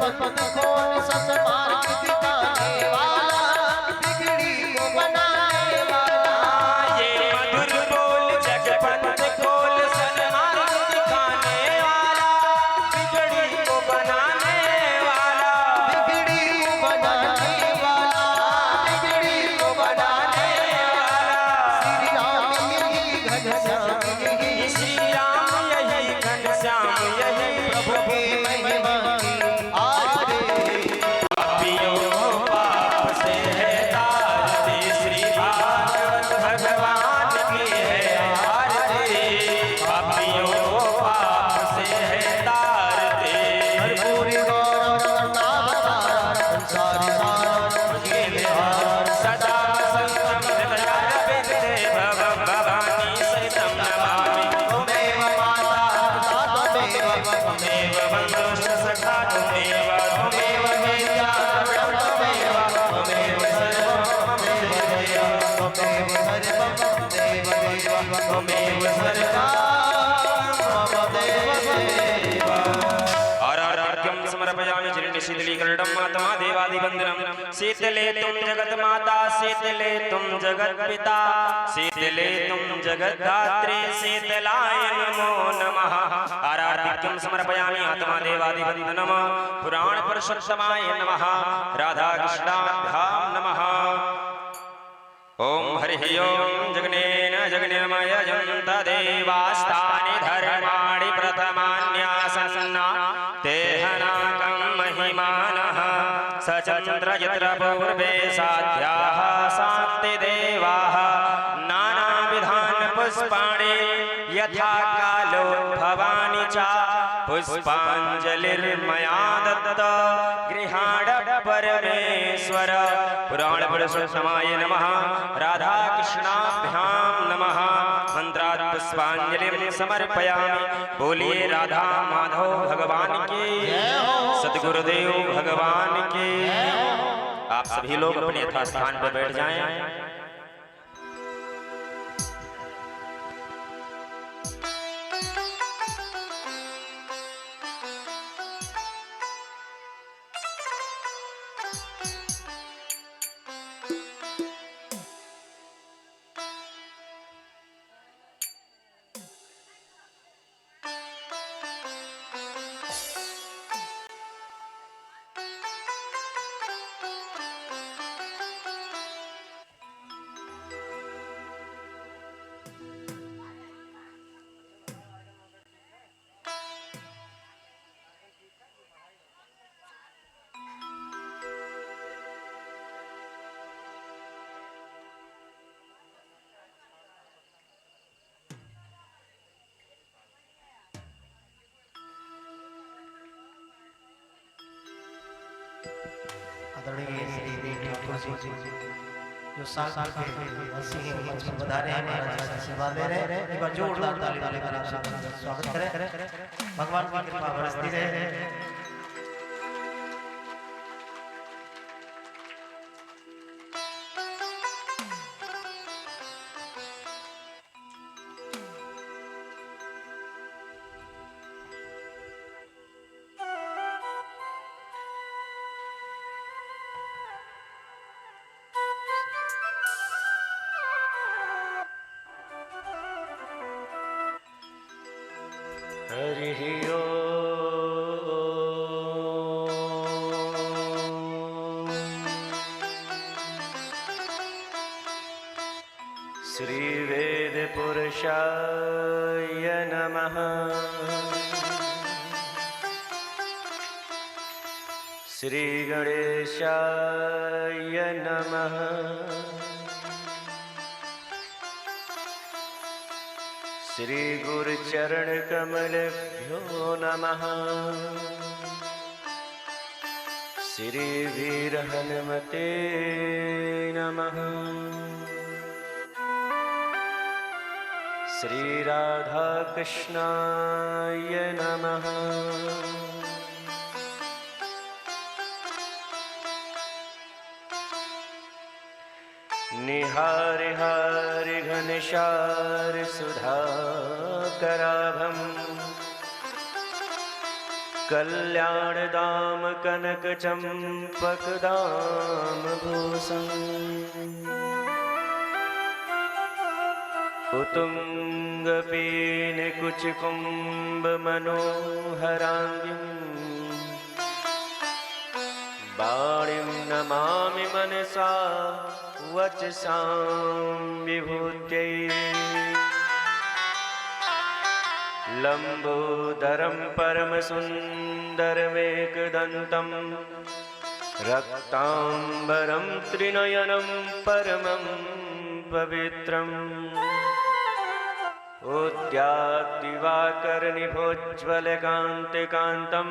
पंथ कौन सतमार्ग दिखाने वाला, बिगड़ी को बनाने वाला। ये मधुर बोल जग पंथ खोल सन्मार्ग दिखाने वाला, बिगड़ी को बनाने वाला, बिगड़ी को बनाने वाला, बिगड़ी को बनाने वाला। श्री राम यही घनश्याम यही, श्री राम यही घनश्याम यही, प्रभु की महिमा की आरती। पापियों को पाप से है तारती, श्री भागवत भगवान की है आरती। पापियों को पाप से है तारती, पूरी गौरव करना बता संसार सार के निहार। सदा वसंतम हृदयार विद्ये भवं भवानी सहितं नमामि। त्वमेव माता पिता त्वमेव त्वमेव बन्धुश्च सखा त्वमेव, त्वमेव वेद्या त्वमेव, त्वमेव सर्वं मम देव, त्वमेव सर्वं देव देव, त्वमेव सर्वं मम देव देव। आरार्घ्यं समर्पयामि चिरनिशीतलीकरणं मातमा देवादिवन्दनं। शीतले तुम जगत माता, शीतले तुम जगत पिता, शीतले तुम जगद्धात्री, शीतलाय नमो नमः। आरार्घ्यं समर्पयामि आत्मा देवादिवन्दनं। पुराण पुरुषोत्तमाय नमः, राधा कृष्णाभ्यां नमः। ओम हरिः ओम जगनेन जगनिर्मयजन्त देवास्तानि धर्माणि प्रथमान्यासन्ना तेहनाकं महिमानः। सचन्द्र यत्र पूर्वे साध्याः शान्ति देवाः, नानाविधान् पुष्पाणि यथा कालोद्भवानि च। पुष्पाञ्जलिर्मया दत्त गृहाण परमेश्वर। पुराण पुरुषोत्तमाय नमः, राधा कृष्णाभ्यां नमः। मंत्रात् पुष्पांजलिं समर्पयामि। बोलिए राधा माधव भगवान की, सद्गुरुदेव भगवान की। आप सभी लोग अपने यथास्थान पर बैठ जाएं। आदरणीय श्री ठाकुर जी जो साल के 80 के मंच पर पधारे हैं, महाराज का आशीर्वाद ले रहे हैं। एक बार जोरदार ताली लेकर आप सबका स्वागत करें। भगवान की कृपा बरसती रहे। हरिः ओम। श्री वेद पुरुषाय नमः। श्री गणेशाय नमः। श्री गुरुचरण कमलभ्यो नमः। श्री वीर हनुमते नमः। श्री राधा कृष्णाय नमः। निहारि हारि घनशार सुधाकराभम् कल्याणदाम कनक चंपकदाम भूषण उत्तुंग पीन कुच कुंभ मनोहरांगिं वाणीं नमामि मनसा वचसां विभूत्यै लंबोदरं परमसुन्दरमेकदन्तं रक्तांबरं त्रिनयनं परमं पवित्रम् उद्याद्दिवाकरनिभोज्ज्वलकान्तिकान्तं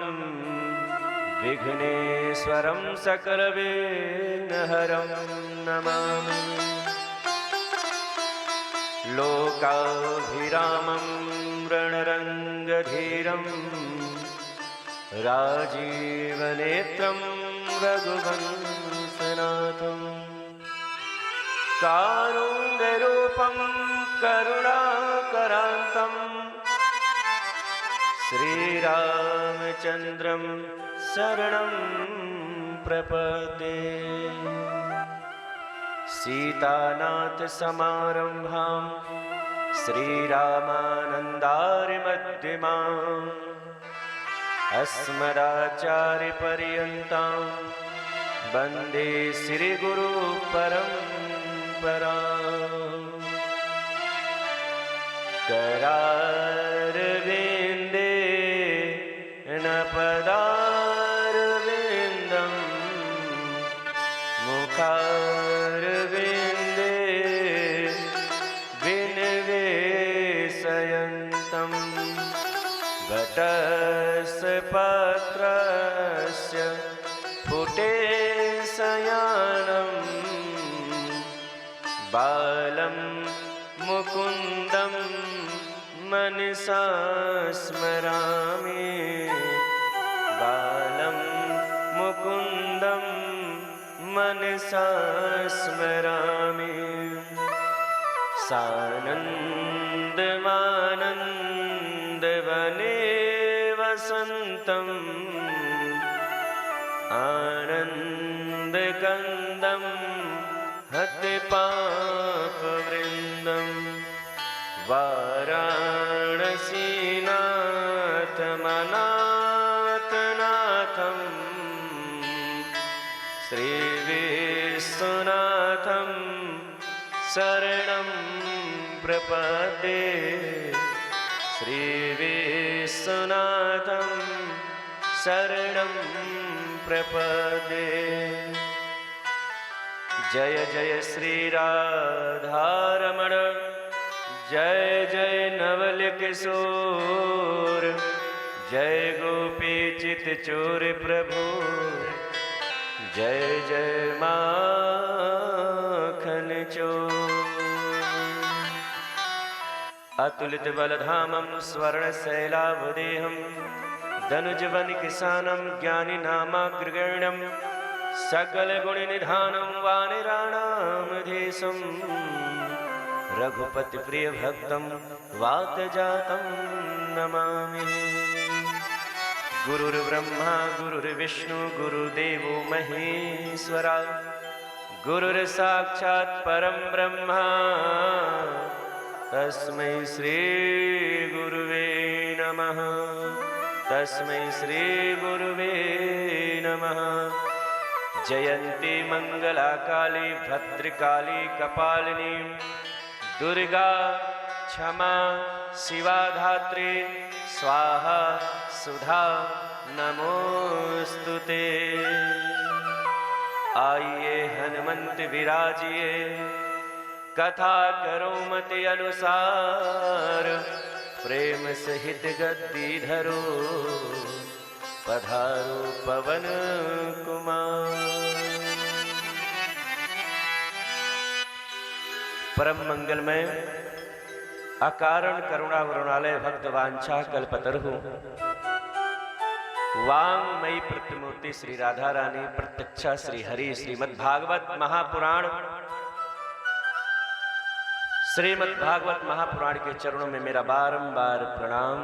विघ्नेश्वरं सकलविघ्नहरं नमामि लोकाभिरामं रणरङ्गधीरं राजीवनेत्रं रघुवंशनाथम् कारुण्यरूपं करुणाकरान्तं श्रीरामचन्द्रं शरणं प्रपद्ये सीतानाथसमारम्भां श्रीरामानन्दारिमध्यमाम् अस्मदाचार्यपर्यन्तां वन्दे श्रीगुरुपरम्पराम् करारविन्दे न पदारविन्दं मुखारविन्दे विनिवेशयन्तं वटस्पत्रस्य फुटेशयानं बालं मुकुन्दं मनसा स्मरामि बालं मुकुन्दं मनसा स्मरामि सानन्दमानन्दवने वसन्तम् आनन्दकन्दं हतपापवृन्दं वाराणसीनाथमनाथनाथं श्रीविश्वनाथं शरणं प्रपद्ये श्रीविश्वनाथं शरणं प्रपद्ये जय जय श्रीराधारमण जय जय नवल किशोर जय गोपी चित चोर प्रभु जय जय माखन चोर अतुलित बलधामं स्वर्णशैलावदेहं धनुजवन किसानं ज्ञानिनामाग्रगण्यं सकलगुणनिधानं वानराणामधीशं रघुपतिप्रियभक्तं वातजातं नमामि गुरुर्ब्रह्मा गुरुर्विष्णु गुरुदेवो महेश्वरा गुरुर्साक्षात् परं ब्रह्मा तस्मै श्री गुरुवे नमः तस्मै श्री गुरुवे नमः जयन्ती मंगला काली भद्रकाली कपालिनी दुर्गा क्षमा शिवा धात्री स्वाहा सुधा नमोस्तुते आइए हनुमंत विराजिए कथा करो मति अनुसार प्रेम सहित गद्दी धरो पधारो पवन कुमार। परम मंगलमय अकारण करुणा वरुणालय भक्त वांछा कल्पतरु वांगमयी प्रतिमूर्ति श्री राधा रानी प्रत्यक्षा श्री हरि श्रीमद्भागवत महापुराण के चरणों में मेरा बारंबार प्रणाम।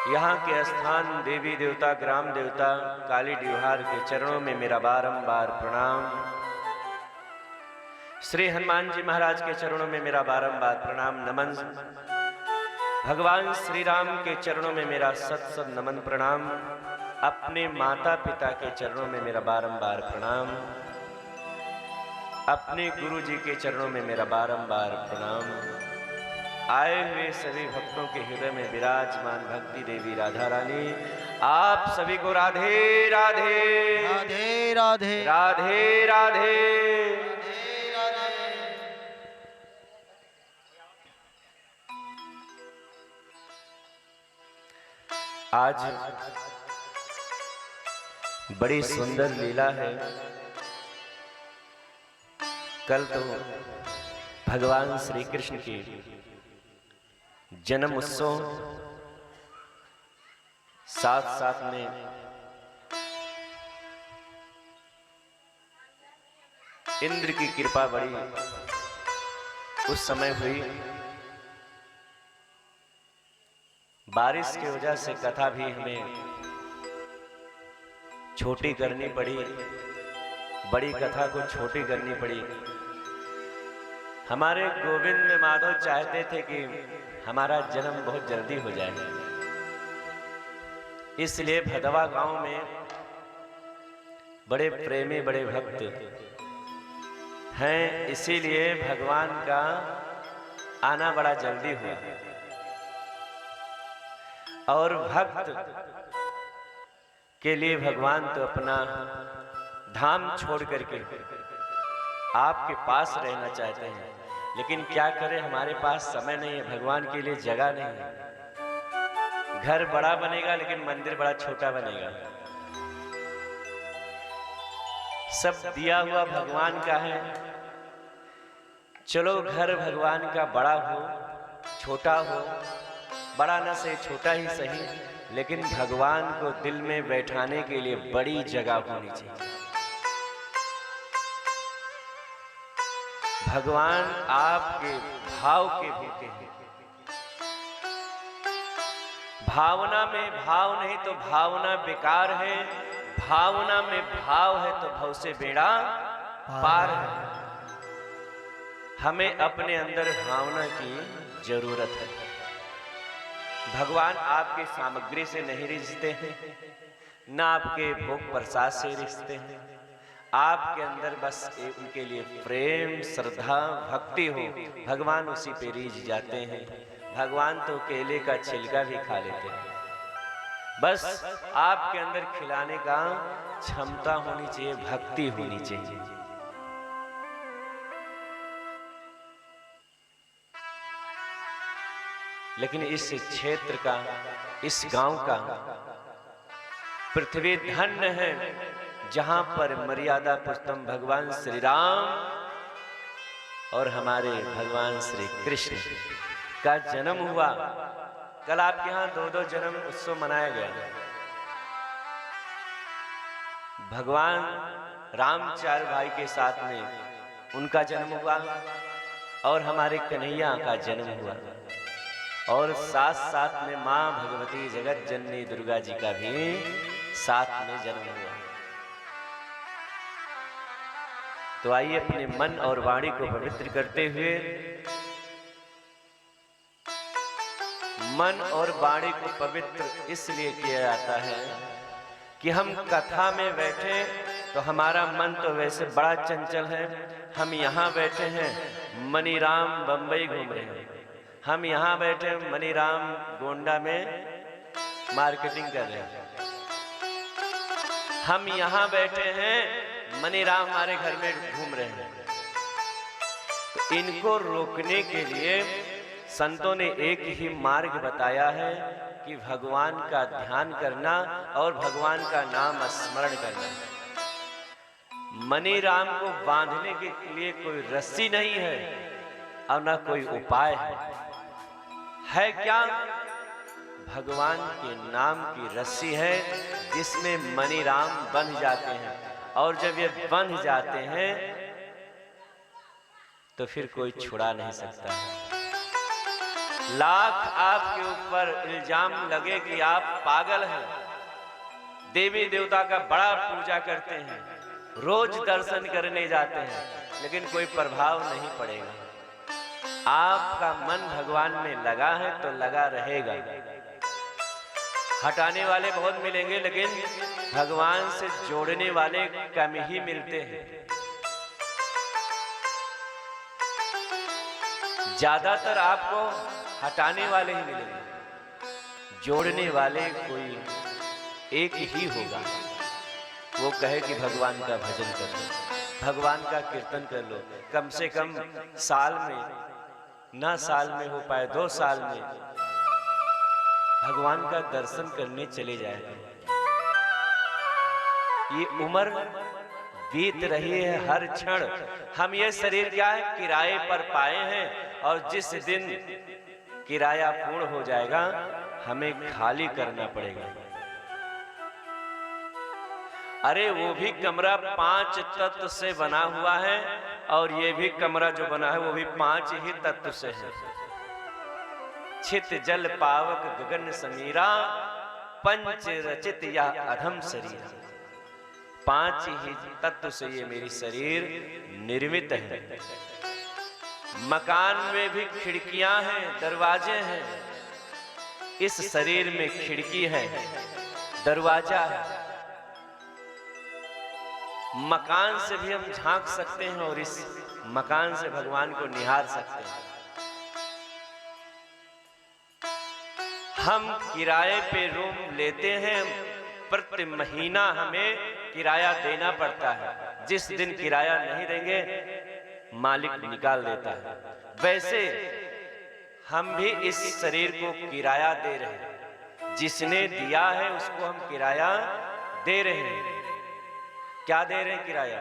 यहाँ के स्थान देवी देवता ग्राम देवता काली ड्योहार के चरणों में मेरा बारंबार प्रणाम। श्री हनुमान जी महाराज के चरणों में मेरा बारंबार प्रणाम नमन। भगवान श्री राम के चरणों में मेरा सत सत नमन प्रणाम। अपने माता पिता के चरणों में मेरा बारंबार प्रणाम। अपने गुरु जी के चरणों में मेरा बारंबार प्रणाम। आए हुए सभी भक्तों के हृदय में विराजमान भक्ति देवी राधा रानी, आप सभी को राधे राधे राधे राधे राधे राधे। आज बड़ी सुंदर लीला है। कल तो भगवान श्री कृष्ण की जन्म उत्सव, साथ साथ में इंद्र की कृपा बड़ी उस समय हुई। बारिश की वजह से कथा भी हमें छोटी करनी पड़ी, बड़ी कथा को छोटी करनी पड़ी। हमारे गोविंद माधव चाहते थे कि हमारा जन्म बहुत जल्दी हो जाए, इसलिए भदवा गांव में बड़े प्रेमी बड़े भक्त हैं, इसीलिए भगवान का आना बड़ा जल्दी हुआ। और भक्त के लिए भगवान तो अपना धाम छोड़ करके आपके पास रहना चाहते हैं, लेकिन क्या करें, हमारे पास समय नहीं है, भगवान के लिए जगह नहीं है। घर बड़ा बनेगा लेकिन मंदिर बड़ा छोटा बनेगा। सब दिया हुआ भगवान का है। चलो घर भगवान का बड़ा हो छोटा हो, बड़ा न सही छोटा ही सही, लेकिन भगवान को दिल में बैठाने के लिए बड़ी जगह होनी चाहिए। भगवान आपके भाव के भूखे हैं। भावना में भाव नहीं तो भावना बेकार है, भावना में भाव है तो भव से बेड़ा पार है। हमें अपने अंदर भावना की जरूरत है। भगवान आपकी सामग्री से नहीं रिश्ते हैं, ना आपके भोग प्रसाद से रिश्ते हैं। आपके अंदर बस उनके लिए प्रेम श्रद्धा भक्ति हो, भगवान उसी पे रीझ जाते हैं। भगवान तो केले का छिलका भी खा लेते हैं। बस आपके अंदर खिलाने का क्षमता होनी चाहिए, भक्ति होनी चाहिए। लेकिन इस क्षेत्र का, इस गांव का पृथ्वी धन्य है जहां पर मर्यादा पुरुषोत्तम भगवान श्री राम और हमारे भगवान श्री कृष्ण का जन्म हुआ। कल आपके यहाँ 2-2 जन्म उत्सव मनाया गया। भगवान राम 4 भाई के साथ में उनका जन्म हुआ और हमारे कन्हैया का जन्म हुआ, और साथ साथ में मां भगवती जगत जननी दुर्गा जी का भी साथ में जन्म हुआ। तो आइए अपने मन और वाणी को पवित्र करते हुए, मन और वाणी को पवित्र इसलिए किया जाता है कि हम कथा में बैठे तो हमारा मन तो वैसे बड़ा चंचल है। हम यहाँ बैठे हैं, मनीराम बंबई घूम रहे हैं। हम यहाँ बैठे मनीराम गोंडा में मार्केटिंग कर रहे हैं। हम यहाँ बैठे हैं, मनीराम हमारे घर में घूम रहे हैं। तो इनको रोकने के लिए संतों ने एक ही मार्ग बताया है कि भगवान का ध्यान करना और भगवान का नाम स्मरण करना। मनीराम को बांधने के लिए कोई रस्सी नहीं है और ना कोई उपाय है क्या? भगवान के नाम की रस्सी है जिसमें मनीराम बंध जाते हैं, और जब ये बंध जाते हैं तो फिर कोई छुड़ा नहीं सकता है। लाख आपके ऊपर इल्जाम लगे कि आप पागल हैं, देवी देवता का बड़ा पूजा करते हैं, रोज दर्शन करने जाते हैं, लेकिन कोई प्रभाव नहीं पड़ेगा। आपका मन भगवान में लगा है तो लगा रहेगा। हटाने वाले बहुत मिलेंगे, लेकिन भगवान से जोड़ने वाले कम ही मिलते हैं। ज्यादातर आपको हटाने वाले ही मिलेंगे, जोड़ने वाले कोई एक ही होगा। वो कहे कि भगवान का भजन कर लो, भगवान का कीर्तन कर लो, कम से कम साल में, ना साल में हो पाए 2 साल में भगवान का दर्शन करने चले जाए। ये उम्र बीत रही है हर क्षण। हम ये शरीर क्या है, किराए पर पाए हैं, और जिस दिन किराया पूर्ण हो जाएगा हमें खाली करना पड़ेगा। अरे वो भी कमरा 5 तत्व से बना हुआ है, और ये भी कमरा जो बना है वो भी 5 ही तत्व से है। छित जल पावक गगन समीरा, पंच रचित या अधम शरीर। 5 ही तत्व से ये मेरी शरीर निर्मित है। मकान में भी खिड़कियां हैं, दरवाजे हैं। इस शरीर में खिड़की है, दरवाजा है। मकान से भी हम झांक सकते हैं और इस मकान से भगवान को निहार सकते हैं। हम किराए पे रूम लेते हैं, प्रति महीना हमें किराया देना पड़ता है। जिस दिन किराया नहीं देंगे मालिक निकाल देता है। वैसे हम भी इस शरीर को किराया दे रहे हैं। जिसने दिया है उसको हम किराया दे रहे हैं। क्या दे रहे हैं किराया?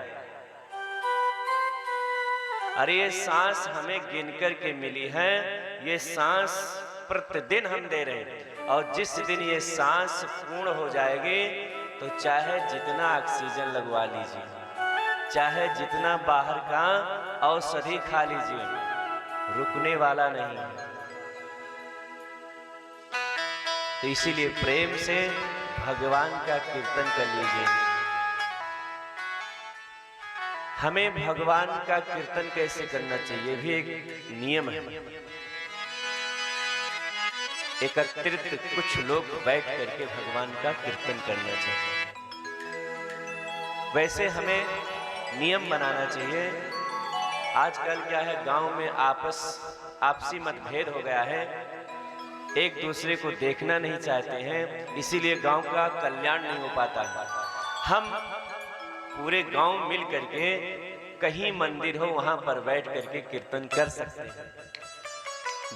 अरे ये सांस हमें गिनकर के मिली है, ये सांस प्रतिदिन हम दे रहे हैं। और जिस दिन ये सांस पूर्ण हो जाएगी तो चाहे जितना ऑक्सीजन लगवा लीजिए, चाहे जितना बाहर का औषधि खा लीजिए, रुकने वाला नहीं है। तो इसीलिए प्रेम से भगवान का कीर्तन कर लीजिए। हमें भगवान का कीर्तन कैसे करना चाहिए, भी एक नियम है। एकत्रित कुछ लोग बैठ करके भगवान का कीर्तन करना चाहिए। वैसे हमें नियम बनाना चाहिए। आजकल क्या है, गांव में आपसी मतभेद हो गया है, एक दूसरे को देखना नहीं चाहते हैं, इसीलिए गांव का कल्याण नहीं हो पाता। हम पूरे गांव मिल करके कहीं मंदिर हो वहां पर बैठ करके कीर्तन कर सकते हैं,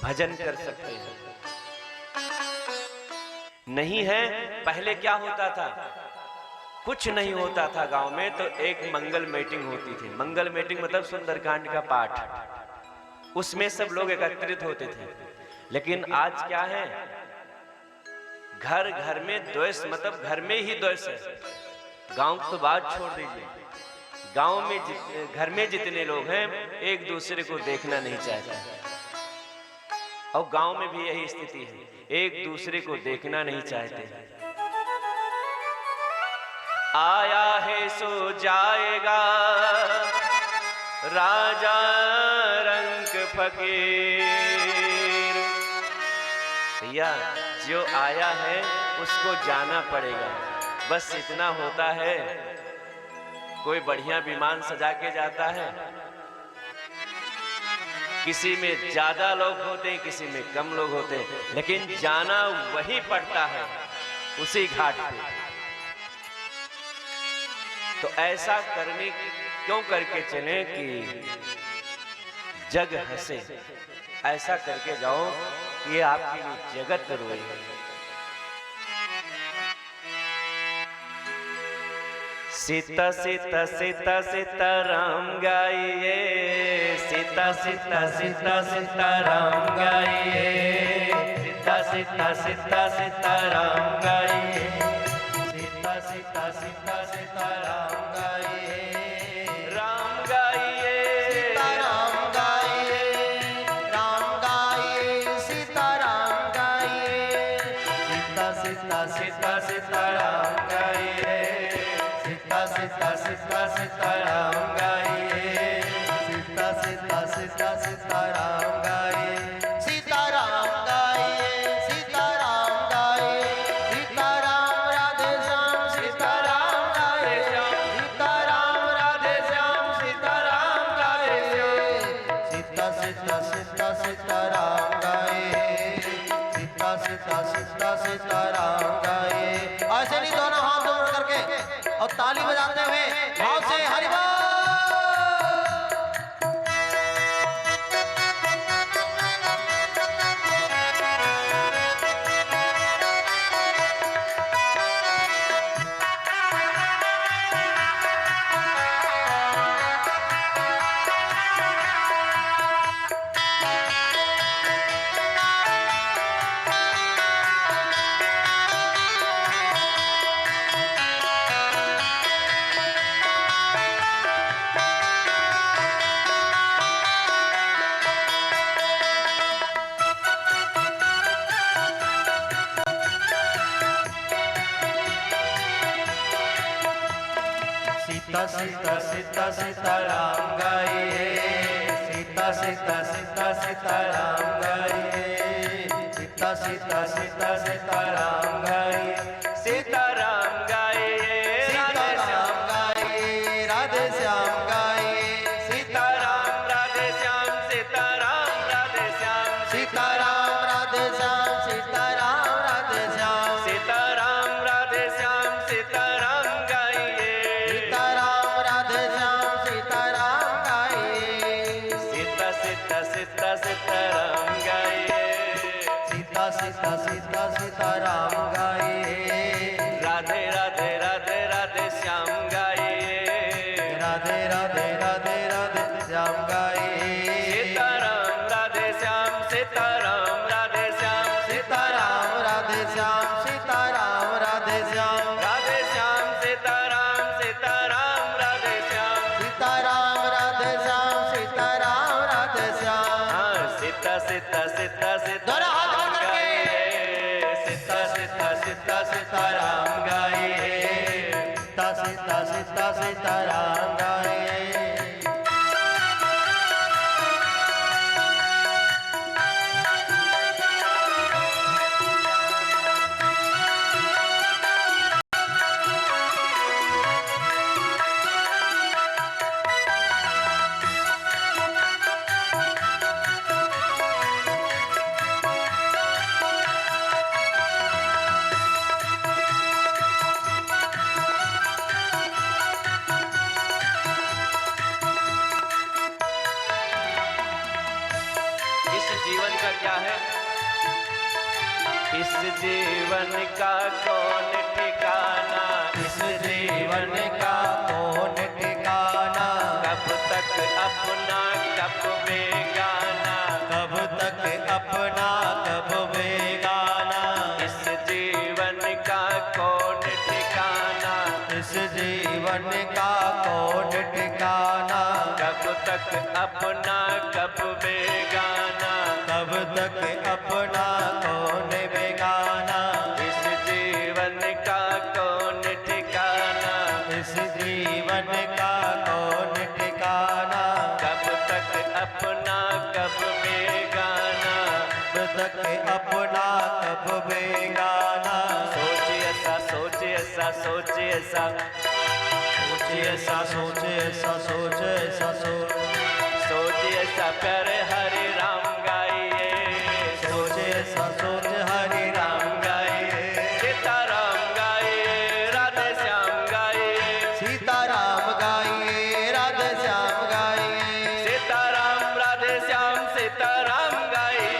भजन कर सकते हैं। नहीं है, पहले क्या होता था, कुछ नहीं होता था गांव में तो एक मंगल मीटिंग होती थी। मंगल मीटिंग मतलब सुंदरकांड का पाठ, उसमें सब लोग एकत्रित होते थे। लेकिन आज क्या है, घर घर में द्वेष, मतलब घर में ही द्वेष है। गांव तो बात छोड़ दीजिए, गांव में घर में जितने लोग हैं एक दूसरे को देखना नहीं चाहते। और गांव में भी यही स्थिति है, एक दूसरे को देखना नहीं चाहते। आया है सो जाएगा राजा रंक फकीर। भैया जो आया है उसको जाना पड़ेगा, बस इतना होता है। कोई बढ़िया विमान सजा के जाता है, किसी में ज्यादा लोग होते हैं, किसी में कम लोग होते हैं, लेकिन जाना वही पड़ता है, उसी घाट पे। तो ऐसा करने क्यों करके चले कि जग हंसे, ऐसा करके जाओ कि आपके लिए जगत रोए। सीता सीता सीता सीता राम गाइए, सीता सीता सीता सीता राम गाइए, सीता सीता सीता सीता राम गाइए, सीता सीता सीता सीता राम गाइए, राम गाइए, सीता राम गाइए, राम गाइए, सीता सीता सीताराम गाइए, सीता सीता सीता सीताराम गाइए, सीता सीता सीता सीताराम गाइए, सीताराम गाइए, सीताराम गाइए, सीताराम राधे श्याम सीताराम गाइए, सीताराम राधे श्याम सीताराम गाइए, सीता सीता सीता सीताराम गाइए, सीता सीता सीता सीताराम गाइए। ऐसे नहीं दोनों हाथ जोड़ करके और ताली बजाते हुए भाव से हरि बोल। सीता सीता सीता सीताराम गाइए, सीता सीता सीता सीताराम गाइए, सीता सीता सीता सीताराम गाइए, सीताराम गाइए, राधे श्याम गाइए, राधे श्याम गाइए, सीताराम राधे श्याम, सीताराम राधे श्याम, सीताराम राधे श्याम सीताराम राधे श्याम, सीताराम राधे श्याम, सीताराम गाइए, सीताराम राधे श्याम सीताराम गाइए, सीता सीता सीता सीताराम गाइए, सीता सीता सीता सीताराम गाइए, राधे राधे राधे राधे श्याम गाइए, राधे राधे राधे राधे श्याम गाइए, सीताराम राधे श्याम, सीताराम राधे श्याम, सीताराम राधे श्याम सीताराम राधे श्याम, राधे श्याम, सीताराम सीताराम राधे श्याम, सीताराम राधे श्याम सीताराम राधे श्याम। हाँ सीता सीता सीता दोनों हाथ सीताराम जोड़ करके। गाइए, सीता सीता सीता सीताराम गाइए, सीता सीता सीता सीताराम गाइए। इस जीवन का क्या है? इस जीवन का कौन ठिकाना, इस जीवन का कौन ठिकाना, कब तक अपना कब बेगाना, कब तक अपना कब बेगाना, इस जीवन का कौन ठिकाना, इस जीवन का कौन ठिकाना, कब तक अपना कब बेगाना, कब तक अपना कौन बेगाना, इस जीवन का कौन ठिकाना, इस जीवन का कौन ठिकाना, कब तक अपना कब बेगाना, कब तक अपना कब बेगाना। सोच ऐसा सोच ऐसा सोच ऐसा सोच ऐसा सोच ऐसा सोच ऐसा सोच, सोच ऐसा प्यारे हरे राम गाइए, सोच ऐसा सोच हरि राम गाइए, सीताराम गाइए, राधे श्याम गाइए, सीताराम गाइए, राधे श्याम गाइए, सीताराम राधे श्याम, सीताराम गाइए,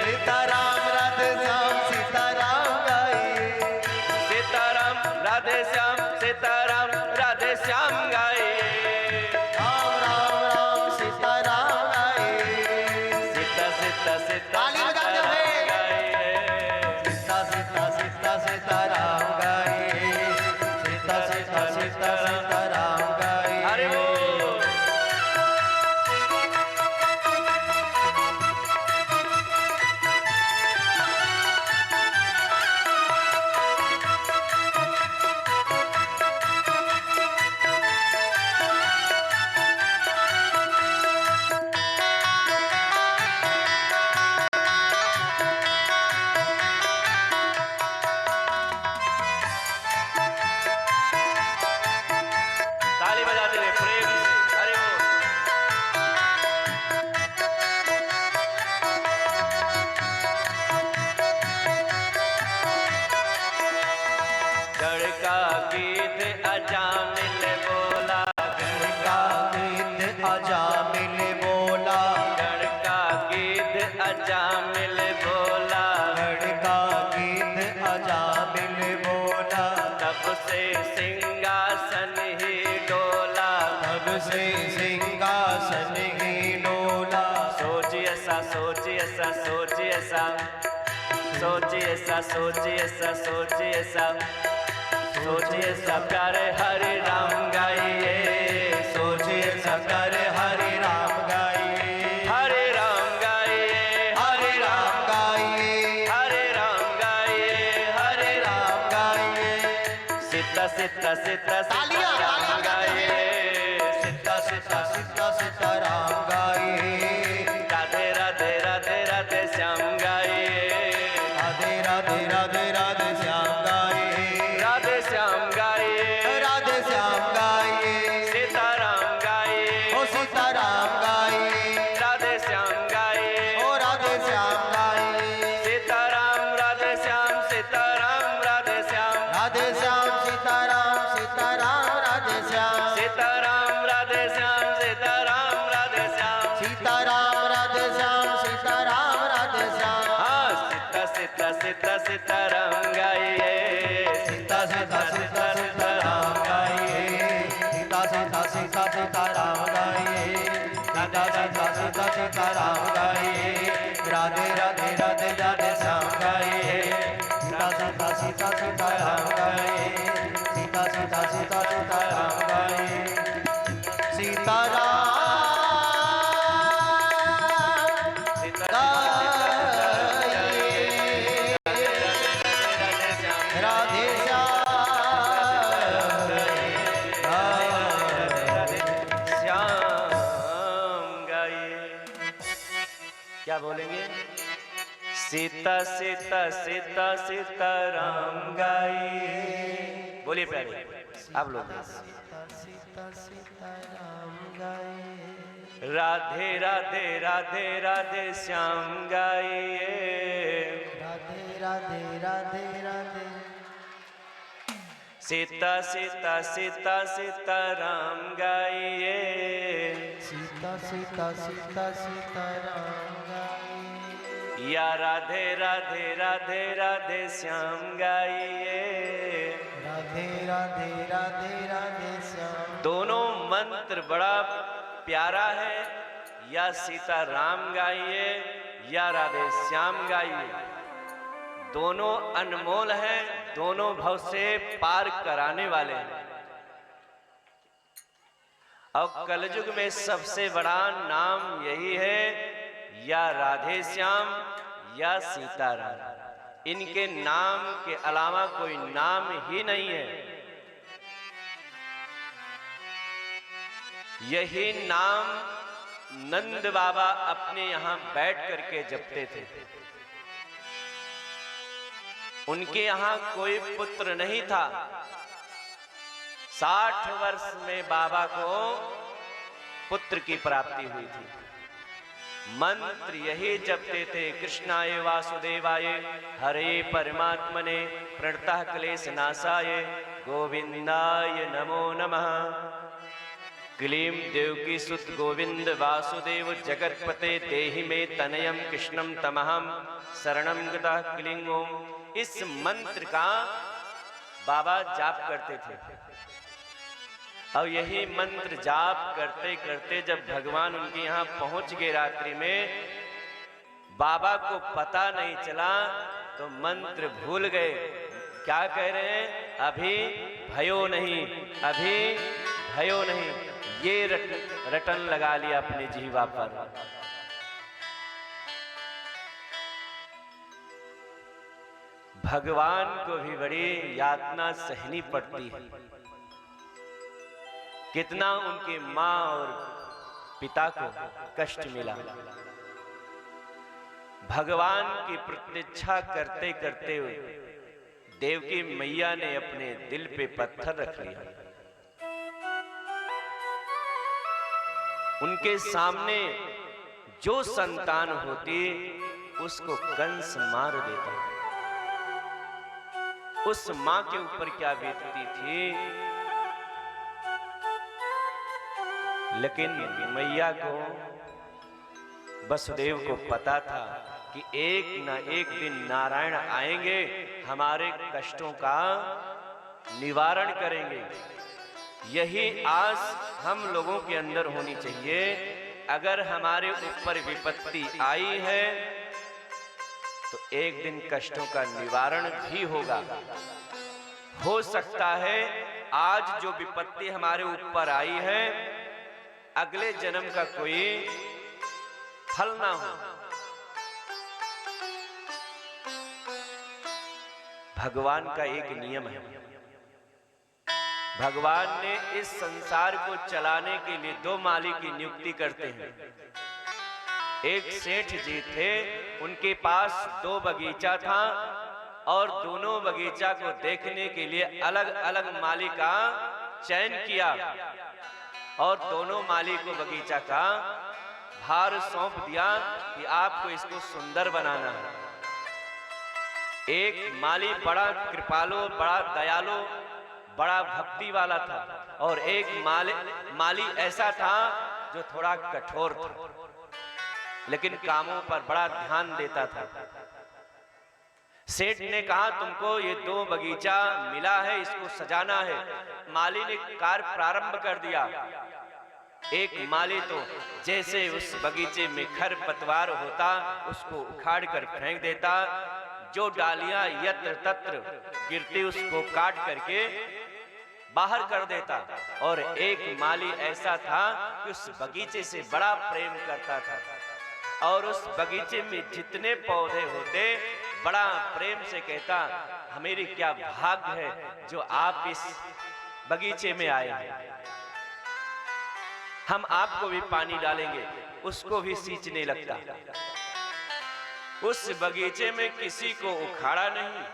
सीताराम राधे श्याम सीताराम गाइए, सीताराम राधे श्याम, सीताराम राधे श्याम गाइए, राम राम राम सीताराम गाइए, सीता सीता सीता ताली बजाते हुए। गाइए, सीता सीता सीता सीताराम गाइए, सीता सीता सीता सीताराम गाइए। हरि बोल। गड़का गीत अजामिल बोला, गड़का गीत अजामिल बोला, गड़का गीत अजामिल बोला, गड़का गीत अजामिल बोला। तब से सिंहासन ही डोला, तब से सिंहासन ही डोला। सोचिए सा सोचिए सा सोचिए सा सोचिए सा सोचिए सा सोचिए सा प्यारे हरि राम गाइए, सोचिए सा प्यारे हरि राम गाइए, हरे राम गाइए, हरे राम गाइए, हरे राम गाइए, हरे राम गाइए। सीता सीता सीता तालियां, राम तालियां गाइए, सीता सीता सीता सीता राम गाइए, राधे राधे राधे राधे श्याम गाइए, राधे राधे राधे राधे श्याम गाइए, राधे श्याम गाइए, राधे श्याम गाइए, सीताराम गाइए, ओ सीताराम गाइए, राधे श्याम गाइए, ओ राधे श्याम गाइए, सीताराम राधे श्याम, सीताराम राधे श्याम, राधे श्याम सीताराम, सीताराम राधे श्याम, सीताराम राधे श्याम, सीताराम राधे श्याम, सीताराम राधे श्याम, सीताराम राधे श्याम। हाँ सीता सीता सीता सीताराम गाइए, सीता सीता सीता सीताराम गाइए, सीता सीता सीता सीताराम गाइए, सीता सीता सीता सीताराम गाइए, राधे राधे राधे राधे श्याम गाइए, सीता सीता सीता सीताराम गाइए, सीता सीता सीता सीताराम गाइए, सीताराम राधे क्या बोलेंगे? सीता सीता सीता सीता राम गाइए, बोलिए प्यारे आप लोग। सीता सीताराम गाइए, राधे राधे राधे राधे श्याम गाइए, राधे राधे राधे राधे, सीता सीता सीता सीता राम गाइए, सीता सीता सीता सीताराम गाइए, या राधे राधे राधे राधे श्याम गाइए। राधे राधे राधे राधे श्याम। दोनों मंत्र बड़ा प्यारा है, या सीता राम गाइए या राधे श्याम गाइए, दोनों अनमोल हैं, दोनों भव से पार कराने वाले हैं। अब कलयुग में सबसे बड़ा नाम यही है, या राधे श्याम या सीताराम। इनके नाम के अलावा कोई नाम ही नहीं है। यही नाम नंद बाबा अपने यहां बैठ करके जपते थे। उनके यहां कोई पुत्र नहीं था। 60 वर्ष में बाबा को पुत्र की प्राप्ति हुई थी। मंत्र यही जपते थे, कृष्णाय वासुदेवाय हरे परमात्मने प्रणतः क्लेश नाशाय गोविंदाय नमो नमः। क्लीं देवकी सुत गोविंद वासुदेव जगतपते देहि में तनयम कृष्णम तमहम शरणम गतः क्लीं ओम। इस मंत्र का बाबा जाप करते थे। और यही मंत्र जाप करते करते जब भगवान उनके यहाँ पहुंच गए रात्रि में, बाबा को पता नहीं चला तो मंत्र भूल गए। क्या कह रहे हैं? अभी भयो नहीं, अभी भयो नहीं। ये रटन लगा लिया अपने जीवा पर। भगवान को भी बड़ी यातना सहनी पड़ती है। कितना उनके मां और पिता को कष्ट मिला। भगवान की प्रतीक्षा करते करते हुए देवकी मैया ने अपने दिल पे पत्थर रख लिया। उनके सामने जो संतान होती उसको कंस मार देता। उस मां के ऊपर क्या बीतती थी। लेकिन मैया को, वसुदेव को पता था कि एक न एक दिन नारायण आएंगे, हमारे कष्टों का निवारण करेंगे। यही आस हम लोगों के अंदर होनी चाहिए। अगर हमारे ऊपर विपत्ति आई है तो एक दिन कष्टों का निवारण भी होगा। हो सकता है आज जो विपत्ति हमारे ऊपर आई है अगले जन्म का कोई फल ना हो। भगवान का एक नियम है। भगवान ने इस संसार को चलाने के लिए दो माली की नियुक्ति करते हैं। एक सेठ जी थे, उनके पास दो बगीचा था और दोनों बगीचा को देखने के लिए अलग अलग माली का चयन किया और दोनों माली को बगीचा का भार सौंप दिया कि आपको इसको सुंदर बनाना है। एक माली बड़ा कृपालु, बड़ा दयालु, बड़ा भक्ति वाला था और एक माली ऐसा था जो थोड़ा कठोर था, लेकिन कामों पर बड़ा ध्यान देता था। सेठ ने कहा तुमको ये दो बगीचा मिला है, इसको सजाना है। माली ने कार्य प्रारंभ कर दिया। एक माली तो जैसे उस बगीचे में खरपतवार होता उसको उखाड़ कर फेंक देता, जो डालियां यत्र तत्र गिरती उसको काट करके बाहर कर देता। और एक माली ऐसा था कि उस बगीचे से बड़ा प्रेम करता था और उस बगीचे में जितने पौधे होते बड़ा प्रेम से कहता, हमारी क्या भाग्य है जो आप इस बगीचे में आए हैं, हम आपको भी पानी डालेंगे। उसको भी सींचने लगता। उस बगीचे में किसी को उखाड़ा नहीं,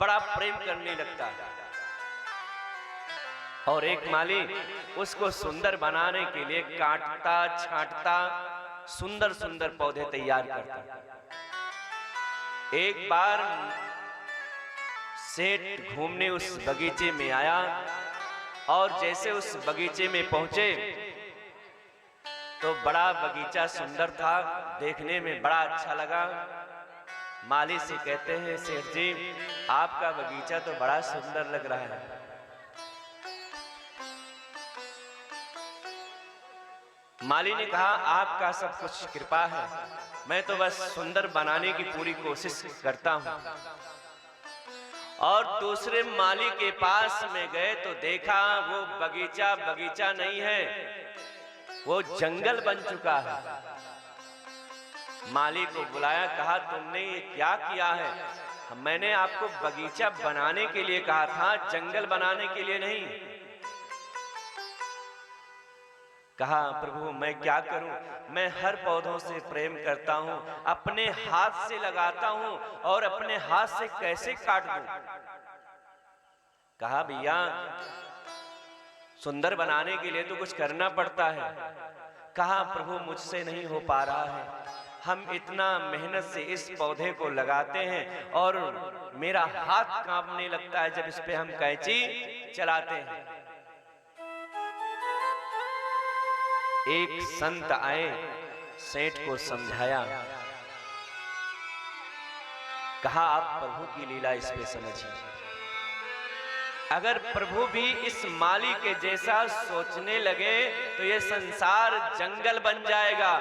बड़ा प्रेम करने लगता। और एक माली उसको सुंदर बनाने के लिए काटता छांटता सुंदर सुंदर पौधे तैयार करता। एक बार सेठ घूमने उस बगीचे में आया और जैसे उस बगीचे में पहुंचे तो बड़ा बगीचा सुंदर था, देखने में बड़ा अच्छा लगा। माली से कहते हैं, सेठ जी आपका बगीचा तो बड़ा सुंदर लग रहा है। माली ने कहा आपका सब कुछ कृपा है, मैं तो बस सुंदर बनाने की पूरी कोशिश करता हूं। और दूसरे माली के पास में गए तो देखा वो बगीचा बगीचा नहीं है, वो जंगल बन चुका है। माली को बुलाया, कहा तुमने ये क्या किया है? मैंने आपको बगीचा बनाने के लिए कहा था, जंगल बनाने के लिए नहीं। कहा प्रभु मैं क्या करूं, मैं हर पौधों से प्रेम करता हूं, अपने हाथ से लगाता हूं और अपने हाथ से कैसे काट दूं। कहा भैया सुंदर बनाने के लिए तो कुछ करना पड़ता है। कहा प्रभु मुझसे नहीं हो पा रहा है, हम इतना मेहनत से इस पौधे को लगाते हैं और मेरा हाथ कांपने लगता है जब इस पे हम कैंची चलाते हैं। एक संत आए, सेठ को समझाया, कहा आप प्रभु की लीला इस पे समझिए। अगर प्रभु भी इस माली के जैसा सोचने लगे तो ये संसार जंगल बन जाएगा,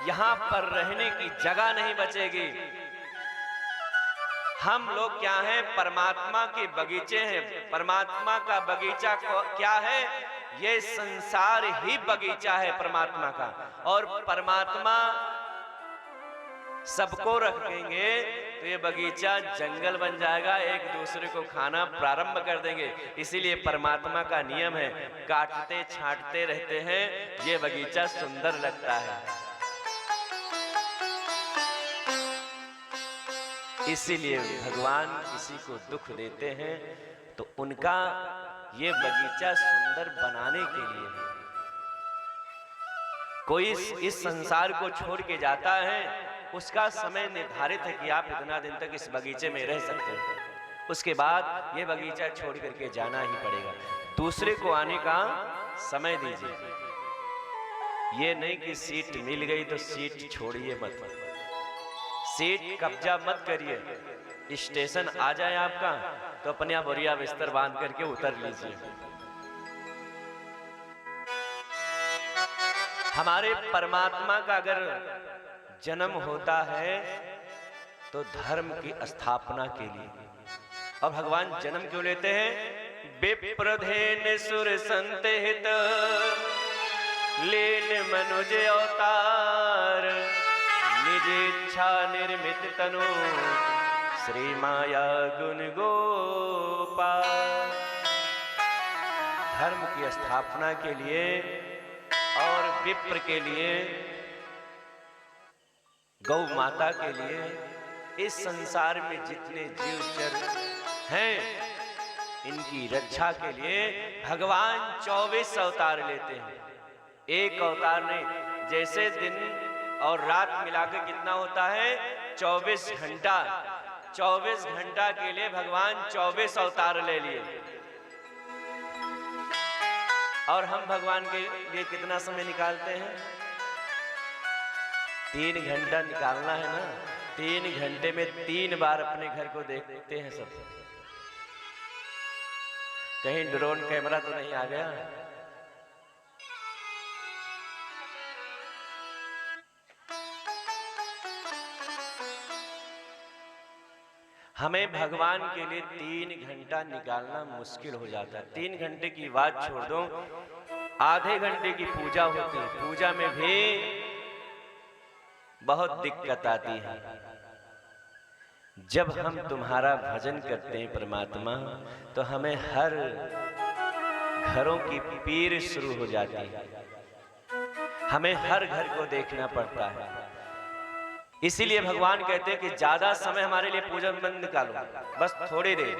यहां पर रहने की जगह नहीं बचेगी। हम लोग क्या हैं? परमात्मा के बगीचे हैं। परमात्मा का बगीचा क्या है? ये संसार ही बगीचा है परमात्मा का। और परमात्मा सबको रखेंगे तो ये बगीचा जंगल बन जाएगा, एक दूसरे को खाना प्रारंभ कर देंगे। इसीलिए परमात्मा का नियम है, काटते छांटते रहते हैं, ये बगीचा सुंदर लगता है। इसीलिए भगवान किसी को दुख देते हैं तो उनका ये बगीचा सुंदर बनाने के लिए है। कोई इस संसार को छोड़ के जाता है, उसका समय निर्धारित है कि आप इतना दिन तक इस बगीचे में रह सकते हैं। उसके बाद ये बगीचा छोड़ करके जाना ही पड़ेगा। दूसरे को आने का समय दीजिए। ये नहीं कि सीट मिल गई तो सीट छोड़िए मत, सीट कब्जा मत करिए। स्टेशन आ जाए आपका तो अपने आप बोरिया बिस्तर बांध करके उतर लीजिए। हमारे परमात्मा का अगर जन्म होता है तो धर्म की स्थापना के लिए। और भगवान जन्म क्यों लेते हैं? विप्रधेन सुर संत हित लीन मनुज अवतार, निज इच्छा निर्मित तनु श्री माया गुण गोपाल। धर्म की स्थापना के लिए और विप्र के लिए, गौ माता के लिए, इस संसार में जितने जीव चर हैं इनकी रक्षा के लिए भगवान 24 अवतार लेते हैं। एक अवतार नहीं, जैसे दिन और रात मिलाकर कितना होता है? 24 घंटा। 24 घंटा के लिए भगवान 24 अवतार ले लिए। और हम भगवान के लिए कितना समय निकालते हैं? 3 घंटा निकालना है ना। 3 घंटे में 3 बार अपने घर को देखते हैं सब। कहीं ड्रोन कैमरा तो नहीं आ गया? हमें भगवान के लिए 3 घंटा निकालना मुश्किल हो जाता है। 3 घंटे की बात छोड़ दो, आधे घंटे की पूजा होती है। पूजा में भी बहुत दिक्कत आती है। जब हम तुम्हारा भजन करते हैं परमात्मा, तो हमें हर घरों की पीर शुरू हो जाती है। हमें हर घर को देखना पड़ता है। इसीलिए भगवान कहते हैं कि ज्यादा समय हमारे लिए पूजा में निकालो, बस थोड़ी देर।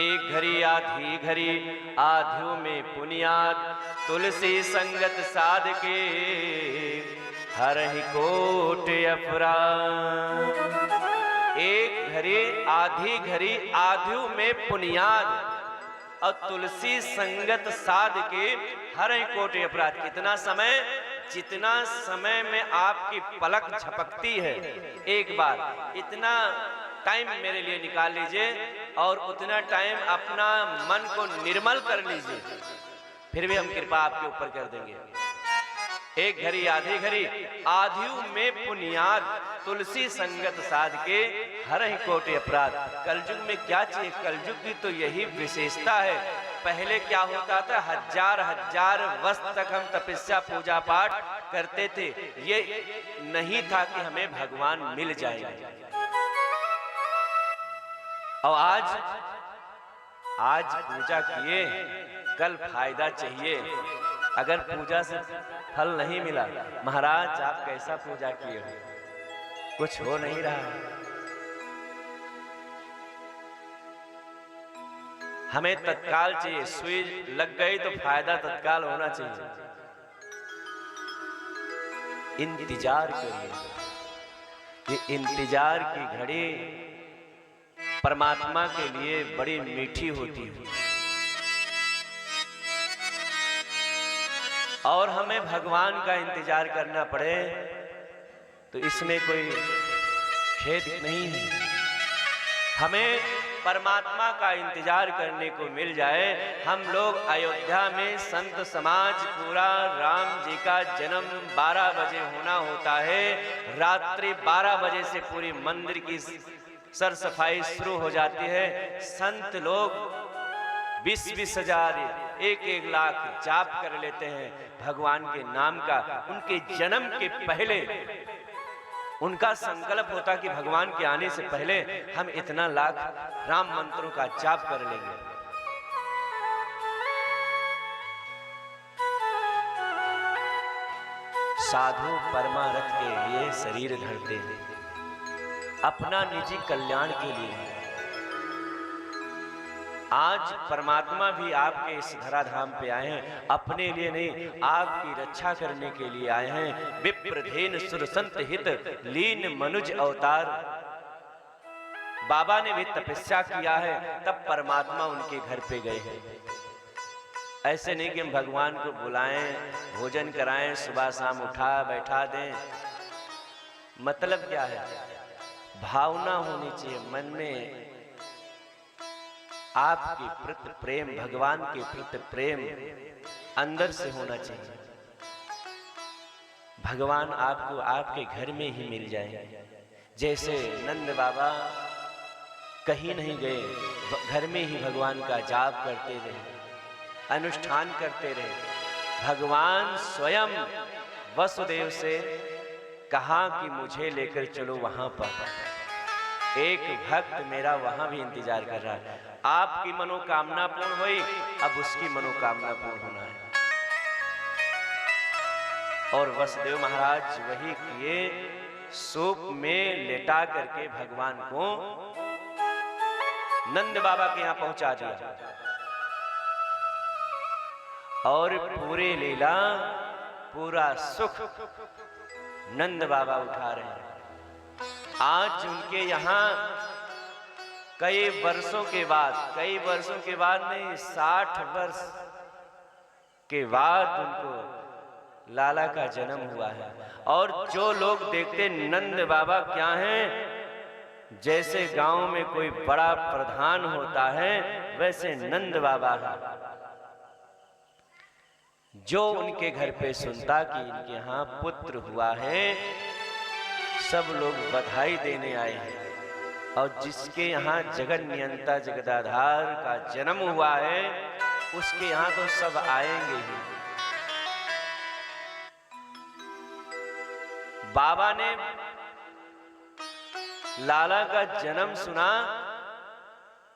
एक घड़ी आधी घड़ी आधियों में पुनियाद, तुलसी संगत साध के हरहि कोट अपराध। एक घड़ी आधी घड़ी आधियों में पुनियाद और तुलसी संगत साध के हरहि कोट अपराध। कितना समय? जितना समय में आपकी पलक झपकती है एक बार, इतना टाइम मेरे लिए निकाल लीजिए और उतना टाइम अपना मन को निर्मल कर लीजिए, फिर भी हम कृपा आपके ऊपर कर देंगे। एक घड़ी आधी घड़ी आधियु में पुनियाद, तुलसी संगत साध के हरहि कोटि अपराध। कलयुग में क्या चाहिए? कलयुग की तो यही विशेषता है। पहले क्या होता था? हजार हजार वर्ष तक हम तपस्या पूजा पाठ करते थे। ये नहीं था कि हमें भगवान मिल जाएंगे। और आज पूजा किए, कल फायदा चाहिए। अगर पूजा से फल नहीं मिला, महाराज आप कैसा पूजा किए हो? कुछ हो नहीं रहा। हमें तत्काल चाहिए। सुई लग गई तो फायदा तत्काल होना चाहिए। इंतजार करिए। ये इंतजार की घड़ी परमात्मा के लिए बड़ी मीठी होती है। और हमें भगवान का इंतजार करना पड़े तो इसमें कोई खेद नहीं है। हमें परमात्मा का इंतजार करने को मिल जाए। हम लोग अयोध्या में संत समाज पूरा राम जी का जन्म 12 बजे होना होता है। रात्रि 12 बजे से पूरी मंदिर की सर सफाई शुरू हो जाती है। संत लोग 20-20 हजार 1-1 लाख जाप कर लेते हैं भगवान के नाम का। उनके जन्म के पहले उनका संकल्प होता कि भगवान के आने से पहले हम इतना लाख राम मंत्रों का जाप कर लेंगे। साधु परमार्थ के लिए शरीर धरते हैं, अपना निजी कल्याण के लिए। आज परमात्मा भी आपके इस धराधाम पे आए हैं अपने लिए नहीं, आपकी रक्षा करने के लिए आए हैं। विप्रधेन सुर संत हित लीन मनुज अवतार। बाबा ने भी तपस्या किया है, तब परमात्मा उनके घर पे गए हैं। ऐसे नहीं कि हम भगवान को बुलाएं, भोजन कराएं, सुबह शाम उठा बैठा दें। मतलब क्या है? भावना होनी चाहिए मन में, आपके प्रति प्रेम, भगवान के प्रति प्रेम अंदर से होना चाहिए। भगवान आपको आपके घर में ही मिल जाएंगे। जैसे नंद बाबा कहीं नहीं गए, घर में ही भगवान का जाप करते रहे, अनुष्ठान करते रहे। भगवान स्वयं वसुदेव से कहा कि मुझे लेकर चलो वहां पर। एक भक्त मेरा वहां भी इंतजार कर रहा है। आपकी मनोकामना पूर्ण हुई, अब उसकी मनोकामना पूर्ण होना है। और वसुदेव महाराज वही किए, सूप में लेटा करके भगवान को नंद बाबा के यहां पहुंचा दिया। और पूरे लीला, पूरा सुख नंद बाबा उठा रहे हैं। आज उनके यहां कई वर्षों के बाद नहीं, 60 वर्ष के बाद उनको लाला का जन्म हुआ है। और जो लोग देखते नंद बाबा क्या हैं, जैसे गांव में कोई बड़ा प्रधान होता है, वैसे नंद बाबा है। जो उनके घर पे सुनता कि इनके यहाँ पुत्र हुआ है, सब लोग बधाई देने आए हैं। और जिसके यहाँ जगत नियंता जगदाधार का जन्म हुआ है, उसके यहाँ तो सब आएंगे ही। बाबा ने लाला का जन्म सुना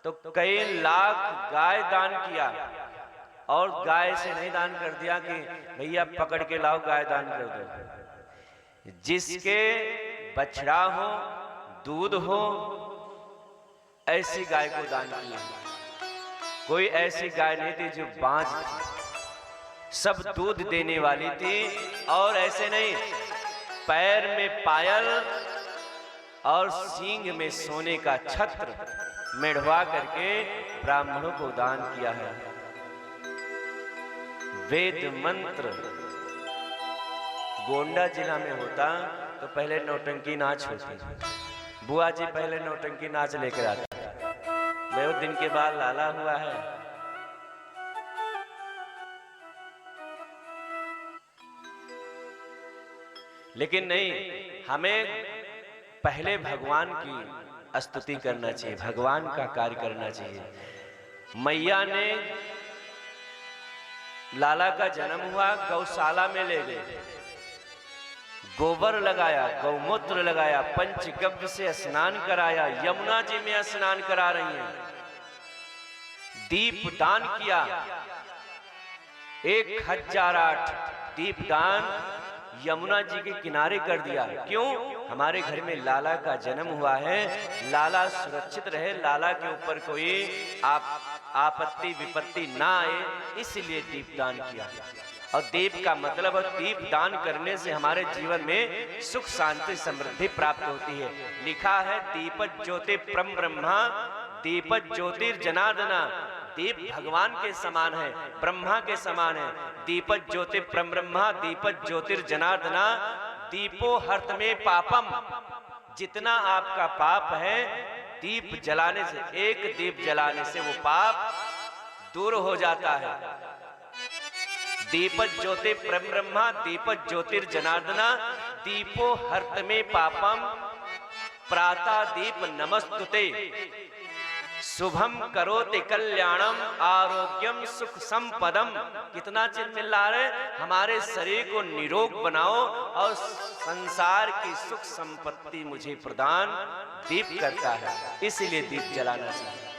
तो कई लाख गाय दान किया। और गाय से नहीं दान कर दिया कि भैया पकड़ के लाओ गाय दान कर दो। जिसके बछड़ा हो, दूध हो, ऐसी गाय को दान किया। कोई ऐसी गाय नहीं थी जो बांझ थी, सब दूध देने वाली थी। और ऐसे नहीं, पैर में पायल और सींग में सोने का छत्र मेढ़वा करके ब्राह्मणों को दान किया है। वेद मंत्र गोंडा जिला में होता तो पहले नौटंकी नाच होती। बुआ जी पहले नौटंकी नाच लेकर आते। बहुत दिन के बाद लाला हुआ है। लेकिन नहीं, हमें पहले भगवान की स्तुति करना चाहिए, भगवान का कार्य करना चाहिए। मैया ने लाला का जन्म हुआ, गौशाला में ले गए, गोबर लगाया, गौमूत्र लगाया, पंचगव्य से स्नान कराया, यमुना जी में स्नान करा रही हैं। दीप दान किया, 1008 दीप दान यमुना जी के किनारे कर दिया। क्यों? हमारे घर में लाला का जन्म हुआ है, लाला सुरक्षित रहे, लाला के ऊपर कोई आपत्ति विपत्ति ना आए, इसलिए दीपदान किया। और दीप का मतलब है, दीप दान करने से हमारे जीवन में सुख शांति समृद्धि प्राप्त होती है। लिखा है दीपक ज्योति परम ब्रह्मा, दीपक ज्योतिर्जनार्दना। दीप भगवान के समान है, ब्रह्मा के समान है। दीपक ज्योति परम ब्रह्मा, दीपक ज्योतिर्जनार्दना। दीपो हर्त में पापम। जितना आपका पाप है, दीप जलाने से, एक दीप जलाने से वो पाप दूर हो जाता है। दीपक ज्योति परम ब्रह्मा, दीपक ज्योतिर्जनार्दना। दीपो हर्त में पापम, प्रातः दीप नमस्तुते। शुभम करोति कल्याणम, आरोग्यम सुख संपदम। कितना चिन्ह मिल रहा है? हमारे शरीर को निरोग बनाओ और संसार की सुख संपत्ति मुझे प्रदान दीप करता है, इसलिए दीप जलाना चाहिए।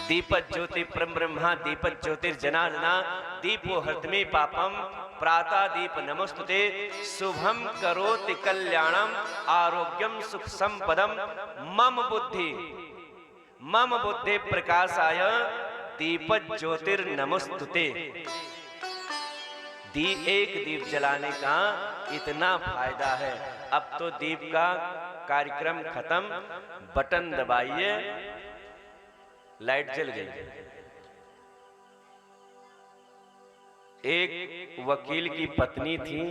दीपक ज्योति परम ब्रह्मा, दीपक ज्योतिर्जनार्दना। दीपो हर्तमे पापम, प्रातः दीप नमस्तुते। शुभम करोति कल्याणम, आरोग्यम सुख संपदम। मम बुद्धि प्रकाशाय दीपक ज्योतिर्नमस्तुते। एक दीप जलाने का इतना फायदा है। अब तो दीप का कार्यक्रम खत्म, बटन दबाइए, लाइट जल गई। एक वकील की पत्नी थी,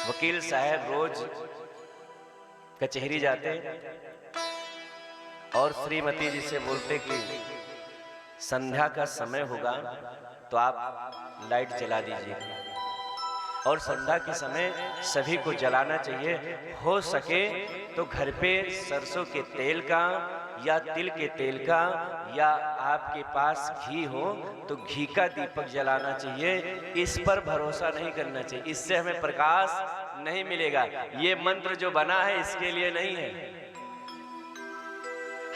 वकील साहब रोज कचहरी जाते और श्रीमती जी से बोलते कि संध्या का समय होगा तो आप लाइट जला दीजिए, और संध्या के समय सभी को जलाना चाहिए। हो सके तो घर पे सरसों के तेल का या तिल के तेल का या आपके पास घी हो तो घी का दीपक जलाना चाहिए। इस पर भरोसा नहीं करना चाहिए, इससे हमें प्रकाश नहीं मिलेगा। ये मंत्र जो बना है इसके लिए नहीं है।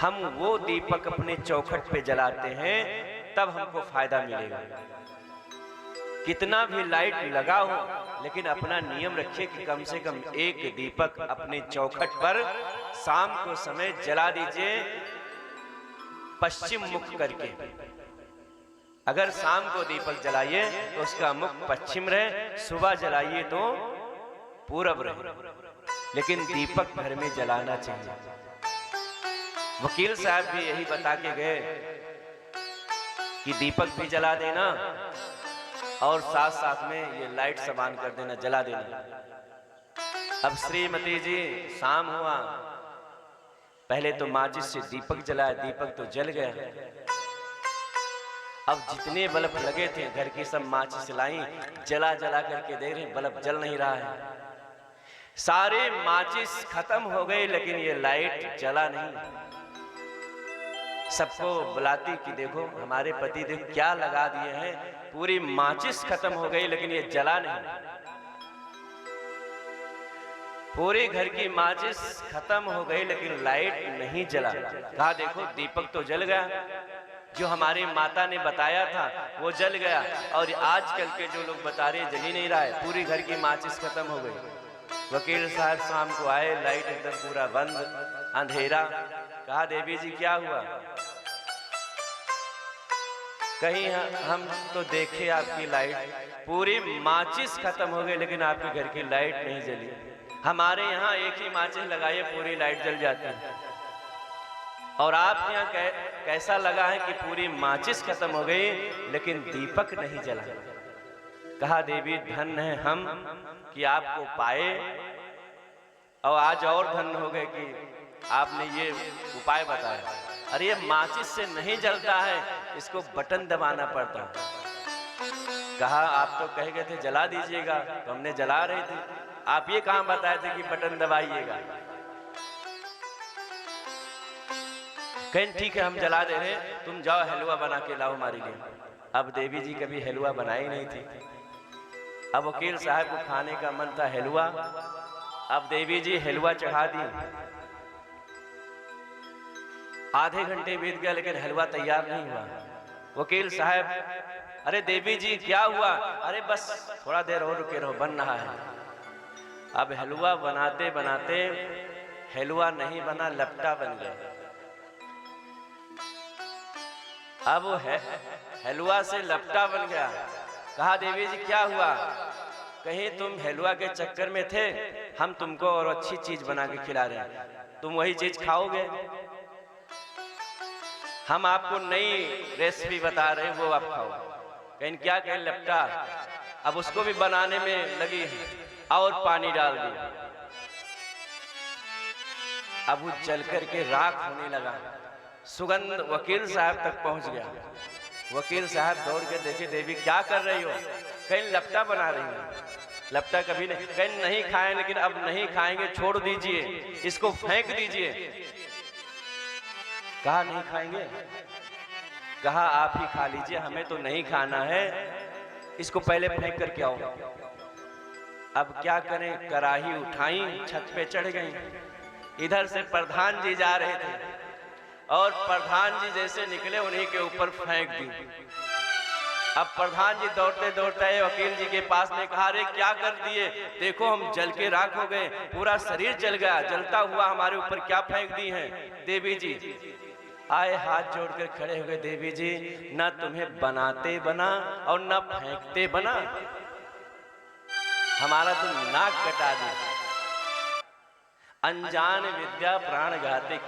हम वो दीपक अपने चौखट पे जलाते हैं तब हमको फायदा मिलेगा। कितना भी लाइट लगा हो, लेकिन अपना नियम रखिए कि कम से कम एक दीपक अपने चौखट पर शाम को समय जला दीजिए, पश्चिम मुख करके। अगर शाम को दीपक जलाइए तो उसका मुख पश्चिम रहे, सुबह जलाइए तो पूरब रहे, लेकिन दीपक घर में जलाना चाहिए। वकील साहब भी यही बता के गए कि दीपक भी जला देना और साथ साथ में ये लाइट समान कर देना, जला देना। अब श्रीमती जी शाम हुआ, पहले तो माचिस से दीपक जलाया, दीपक तो जल गया। अब जितने बल्ब लगे थे घर की सब माचिस लाई, जला जला करके देख रहे बल्ब जल नहीं रहा है। सारे माचिस खत्म हो गए लेकिन ये लाइट जला नहीं। सबको बुलाती कि देखो हमारे पति देख क्या लगा दिए हैं, पूरी माचिस खत्म हो गई लेकिन ये जला नहीं। पूरे घर की माचिस खत्म हो गई लेकिन लाइट नहीं जला। कहा देखो दीपक तो जल गया, जो हमारी माता ने बताया था वो जल गया, और आजकल के जो लोग बता रहे जल ही नहीं रहा है, पूरी घर की माचिस खत्म हो गई। वकील साहब शाम को आए, लाइट एकदम पूरा बंद, अंधेरा। कहा देवी जी क्या हुआ? कहीं हम तो देखे आपकी लाइट, पूरी माचिस खत्म हो गई लेकिन आपके घर की लाइट नहीं जली। हमारे यहाँ एक ही माचिस लगाइए पूरी लाइट जल जाती है, और आपके यहाँ कैसा लगा है कि पूरी माचिस खत्म हो गई लेकिन दीपक नहीं जला। कहा देवी धन्य है हम कि आपको पाए, और आज और धन्य हो गए कि आपने ये उपाय बताया। अरे ये माचिस से नहीं जलता है, इसको बटन दबाना पड़ता है। कहा आप तो कह गए थे जला दीजिएगा, तो हमने जला रहे थे, आप ये कहां बताए थे कि बटन दबाइएगा? कहीं ठीक है हम जला दे रहे, तुम जाओ हलवा बना के लाओ हमारे लिए। अब देवी जी कभी हलवा बनाई नहीं थी। अब वकील साहब को खाने का मन था हलवा। अब देवी जी हलवा चढ़ा दी। आधे घंटे बीत गया लेकिन हलवा तैयार नहीं हुआ। वकील साहब अरे देवी जी क्या हुआ? अरे बस थोड़ा देर और रुके रहो, बन रहा है। अब हलवा बनाते बनाते हलवा नहीं बना, लपटा बन गया। अब वो हलवा से लपटा बन गया। कहा देवी जी क्या हुआ? कहीं तुम हलवा के चक्कर में थे, हम तुमको और अच्छी चीज बना के खिला रहे हैं, तुम वही चीज खाओगे? हम आपको नई रेसिपी बता रहे हैं, वो आप खाओ। कहीं क्या कहें लपटा, अब उसको भी बनाने में लगी और पानी डाल दिया। अब वो जल करके राख होने लगा, सुगंध वकील साहब तक पहुंच गया। वकील साहब दौड़ के देखे देवी क्या कर रही हो? कहीं लपटा बना रही हो। लपटा कभी नहीं, कहीं नहीं खाए, लेकिन अब नहीं खाएंगे, छोड़ दीजिए, इसको फेंक दीजिए। कहा नहीं खाएंगे? कहा आप ही खा लीजिए, हमें तो नहीं खाना है, इसको पहले फेंक करके आओ। अब क्या करें, कढ़ाई उठाई, छत पे चढ़ गई। इधर से प्रधान जी जा रहे थे और प्रधान जी जैसे निकले उन्हीं के ऊपर फेंक दी। अब प्रधान जी दौड़ते दौड़ते आए वकील जी के पास में, कहा रे क्या कर दिए? देखो हम जल के राख हो गए, पूरा शरीर जल गया, जलता हुआ हमारे ऊपर क्या फेंक दी है? देवी जी आए, हाथ जोड़कर खड़े हो गए। देवी जी न तुम्हें बनाते बना और न फेंकते बना, हमारा तो नाक कटा दी। अनजान विद्या प्राण घातिक।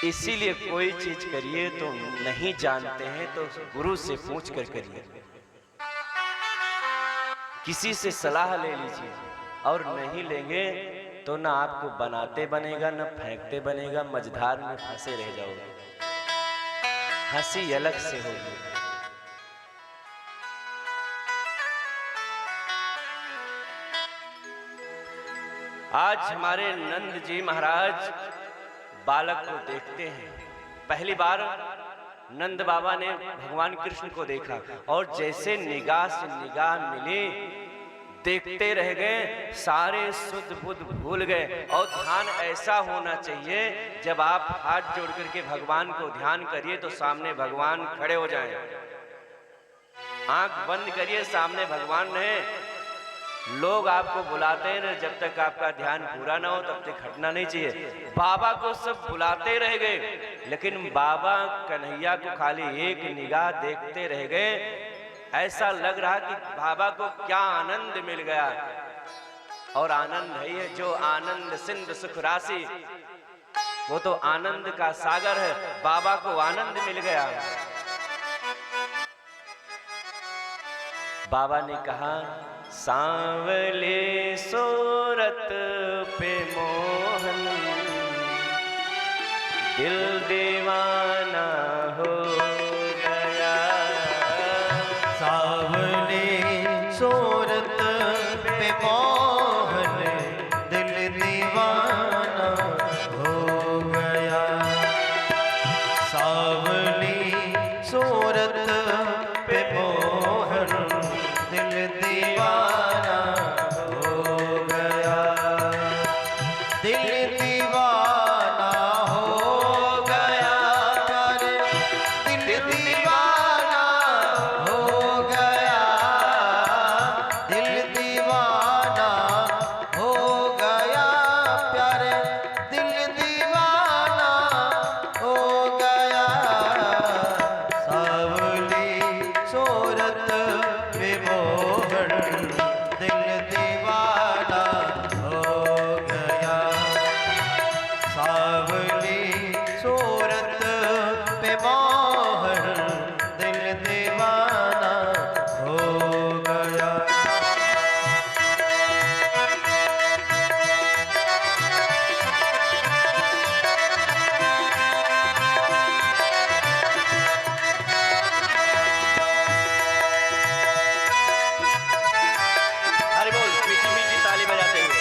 इसीलिए कोई चीज करिए तो नहीं जानते हैं तो गुरु से पूछ कर करिए, किसी से सलाह ले लीजिए, और नहीं लेंगे तो ना आपको बनाते बनेगा ना फेंकते बनेगा, मझधार में फंसे रह जाओगे। हंसी अलग से होगी। आज हमारे नंद जी महाराज बालक को देखते हैं। पहली बार नंद बाबा ने भगवान कृष्ण को देखा और जैसे निगाह से निगाह मिली, देखते रह गए, सारे सुध बुध भूल गए। और ध्यान ऐसा होना चाहिए, जब आप हाथ जोड़ करके भगवान को ध्यान करिए तो सामने भगवान खड़े हो जाएं। आंख बंद करिए, सामने भगवान रहे। लोग आपको बुलाते हैं, जब तक आपका ध्यान पूरा ना हो तब तक हटना नहीं चाहिए। बाबा को सब बुलाते रह गए, लेकिन बाबा कन्हैया को खाली एक निगाह देखते रह गए। ऐसा लग रहा कि बाबा को क्या आनंद मिल गया। और आनंद है ये, जो आनंद सिंधु सुख राशि, वो तो आनंद का सागर है। बाबा को आनंद मिल गया। बाबा ने कहा, सांवले सूरत पे मोहन दिल दीवाना हो गया। सांवले सूरत पे मोहन दिल दीवाना हो गया। सांवली सूरत पे मोहन दिल दीवाना हो गया। दिल दीवाना हो गया, दिल दीवाना हो गया। दिल दीवाना हो गया प्यारे, दिल दीवाना हो गया। सांवली सूरत पे मोहन दिल दीवाना हो गया। सांवली सूरत पे मोहन दिल दीवाना हो गया। हरि बोल, मीठी मीठी ताली बजाते हुए।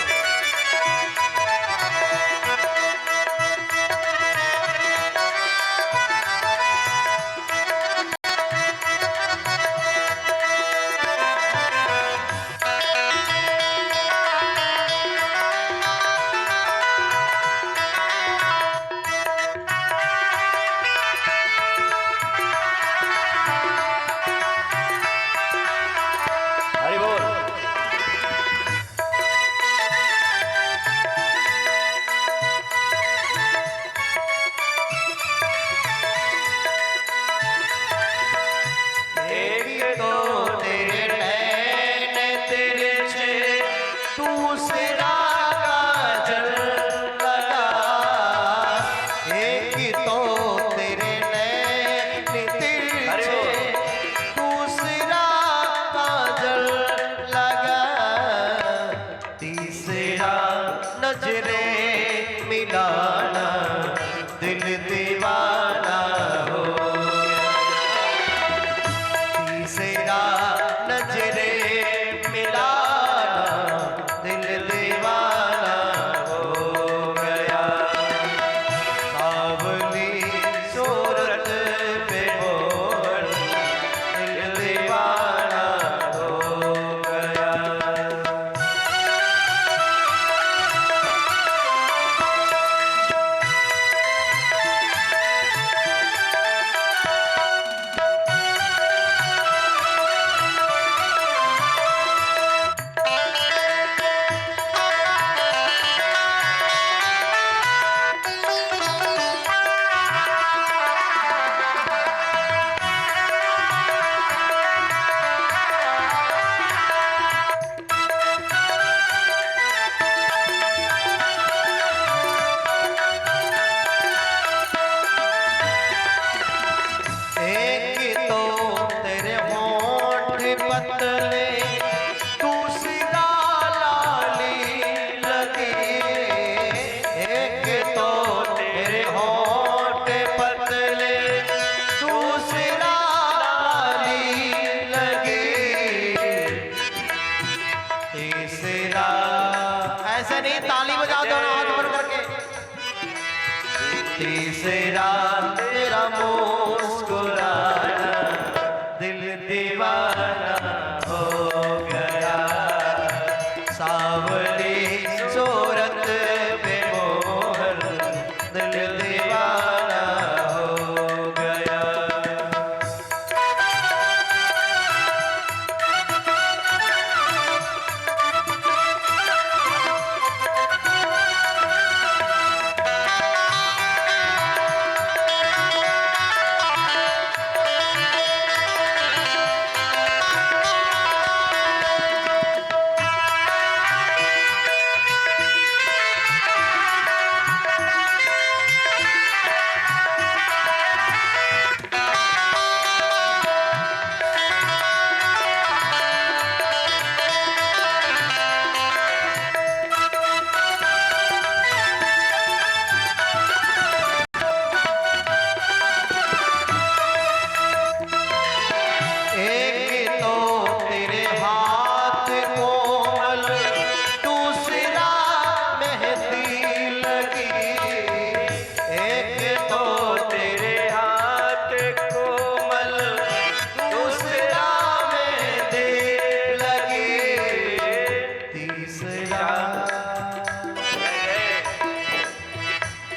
हरि बोल। एक तो तेरे नैन तिरछे, दूसरा काजल लगा। एक तो तेरे नैन तिरछे, दूसरा काजल लगा। तीसरा नजरें मिलाना दिल दीवाना हो। तीसरा नजरें मिलाना दिल दीवाना हो गया। सांवली सूरत पे मोहन दिल दीवाना हो गया।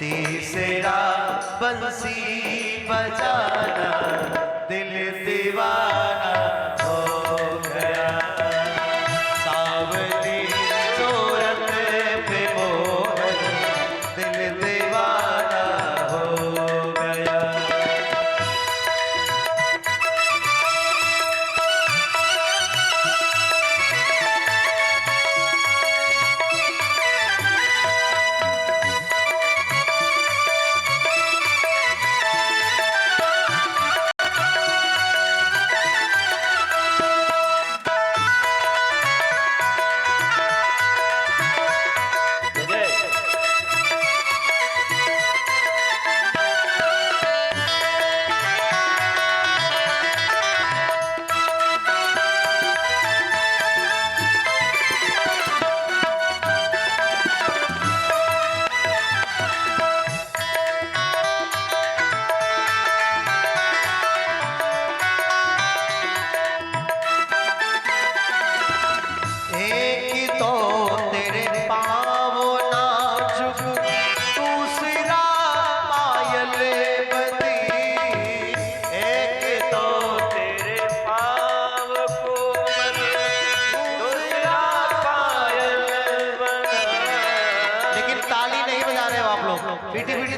तीसरा बंसी बजाना दिल दीवाना हो गया, सावली सूरत पे मोहन दिल दीवाना हो गया।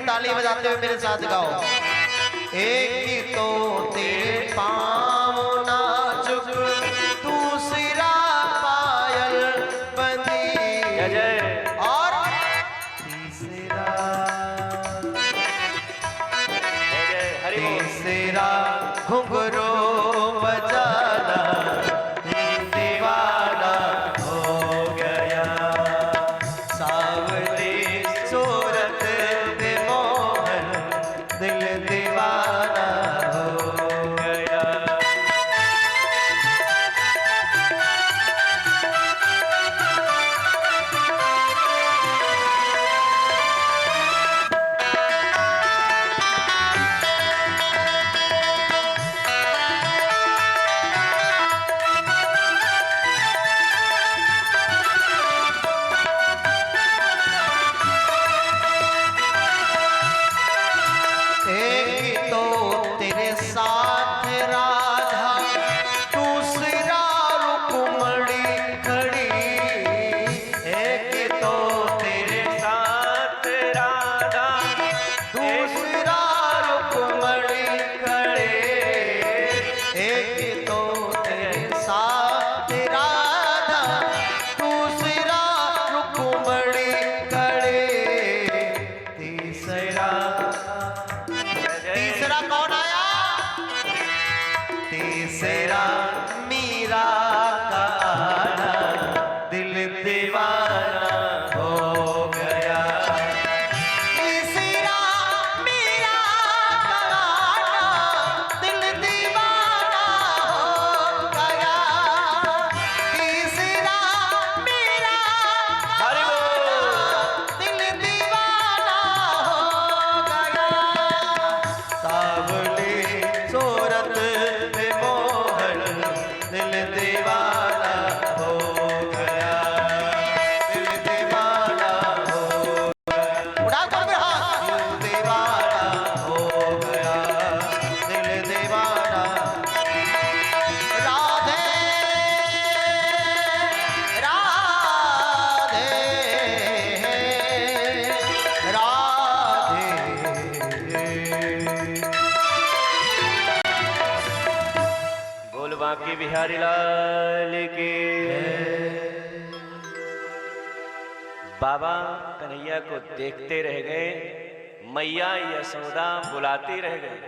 ताली बजाते हुए मेरे साथ गाओ। एक ही तो तेरे पाँव नाजुक, दूसरा पायल बंदी, और तीसरा घुंघरू बजाना दिल दीवाना हो गया, सावली सूरत पे मोहन दिल दीवाना हो गया। तीसरा कौन आया? तीसरा मीरा का आना दिल दीवाना हो गया, तीसरा मीरा का आना दिल दीवाना हो गया, तीसरा मीरा का आना दिल दीवाना हो गया, सावली सूरत पे मोहन दिल दीवाना हो गया, दिल दीवाना हो गया, उड़ा कर मेरा हाथ, दिल दीवाना हो गया, दिल दीवाना। राधे राधे राधे। बोल बांके बिहारी लाल के। बाबा कन्हैया को देखते रह गए, मैया यशोदा बुलाती रह गई।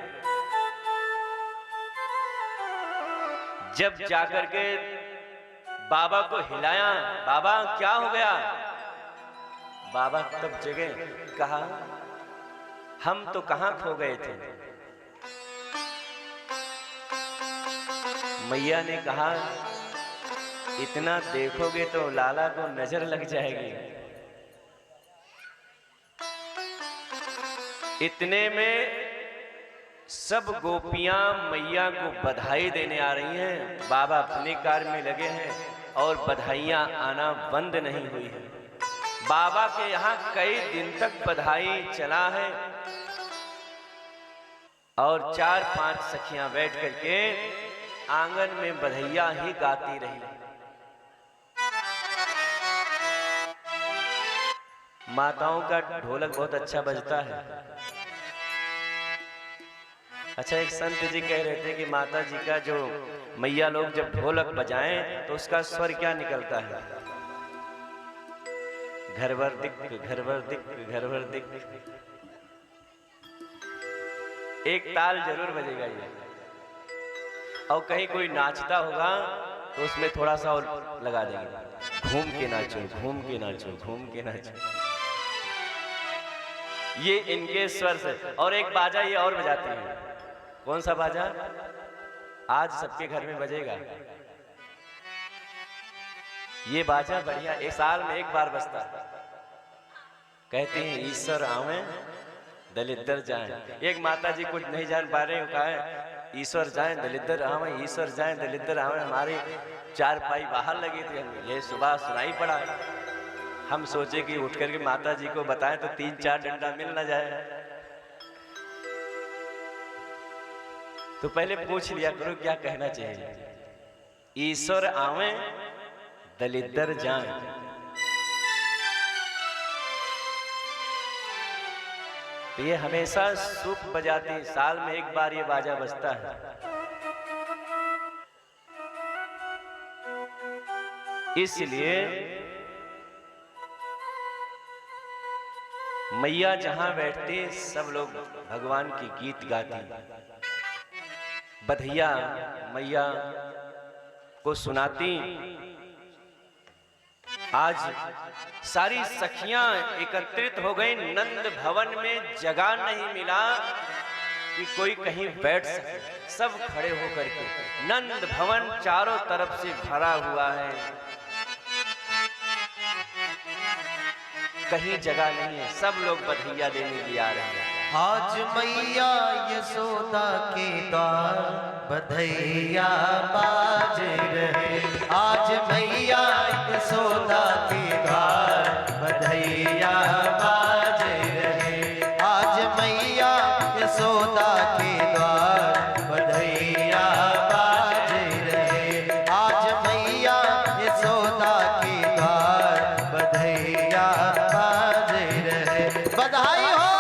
जब जाकर के बाबा को हिलाया, बाबा क्या हो गया? बाबा तब जगे, कहा हम तो कहां खो गए थे। मैया ने कहा इतना देखोगे तो लाला को नजर लग जाएगी। इतने में सब गोपियां मैया को बधाई देने आ रही हैं। बाबा अपने कार्य में लगे हैं और बधाइयां आना बंद नहीं हुई है। बाबा के यहाँ कई दिन तक बधाई चला है और 4-5 सखियां बैठ करके आंगन में बधैया ही गाती रही। माताओं का ढोलक बहुत अच्छा बजता है। अच्छा, एक संत जी कह रहे थे कि माता जी का जो मैया लोग जब ढोलक बजाएं तो उसका स्वर क्या निकलता है? घर भर दिक, घर भर दिक, घर भर दिक। एक ताल जरूर बजेगा ये। और कहीं कोई नाचता होगा तो उसमें थोड़ा सा और लगा देंगे, घूम के नाचो, घूम के नाचो, घूम के नाचो। ये इनके स्वर से। और एक बाजा ये और बजाती है। कौन सा बाजा? आज सबके घर में बजेगा ये बाजा। बढ़िया, एक साल में एक बार बजता। कहते हैं ईश्वर आवे दलिद्दर जाए। एक माता जी कुछ नहीं जान पा रहे, कहा है ईश्वर जाए दलिद्दर आवे, ईश्वर जाए दलिद्दर आवे। हमारी 4 पाई बाहर लगी थी, ये सुबह सुनाई पड़ा। हम सोचे कि उठ करके माता जी को बताएं तो 3-4 डंडा मिल ना जाए। तो पहले पूछ लिया करो क्या कहना चाहिए। ईश्वर आवे दलिद्दर जाए। तो ये हमेशा सुख बजाती, साल में एक बार ये बाजा बजता है। इसलिए मैया जहां बैठते सब लोग भगवान की गीत गाती, बधैया मैया को सुनाती। आज सारी सखियां एकत्रित हो गई नंद भवन में। जगह नहीं मिला कि कोई कहीं बैठ सके, सब खड़े होकर के। नंद भवन चारों तरफ से भरा हुआ है, कहीं जगह नहीं है, सब लोग बधैया देने लिए आ रहे हैं। आज मैया यशोदा के द्वार बधैया बाज रहे। आज मैया यशोदा के द्वार बधैया बाज रहे। आज मैया यशोदा के द्वार बधैया बाज रहे। आज मैया यशोदा के द्वार बधैया बाज रहे। बधाई हो।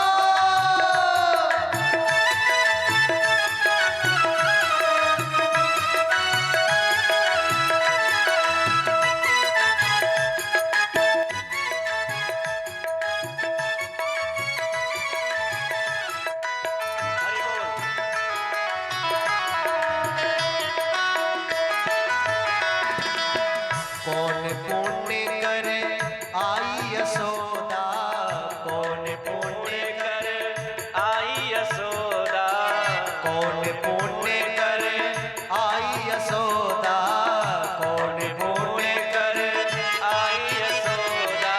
कौन पुण्य करे आई यशोदा, कौन पुण्य करे आई यशोदा, कौन पुण्य करे आई यशोदा, कौन पुण्य करे आई यशोदा,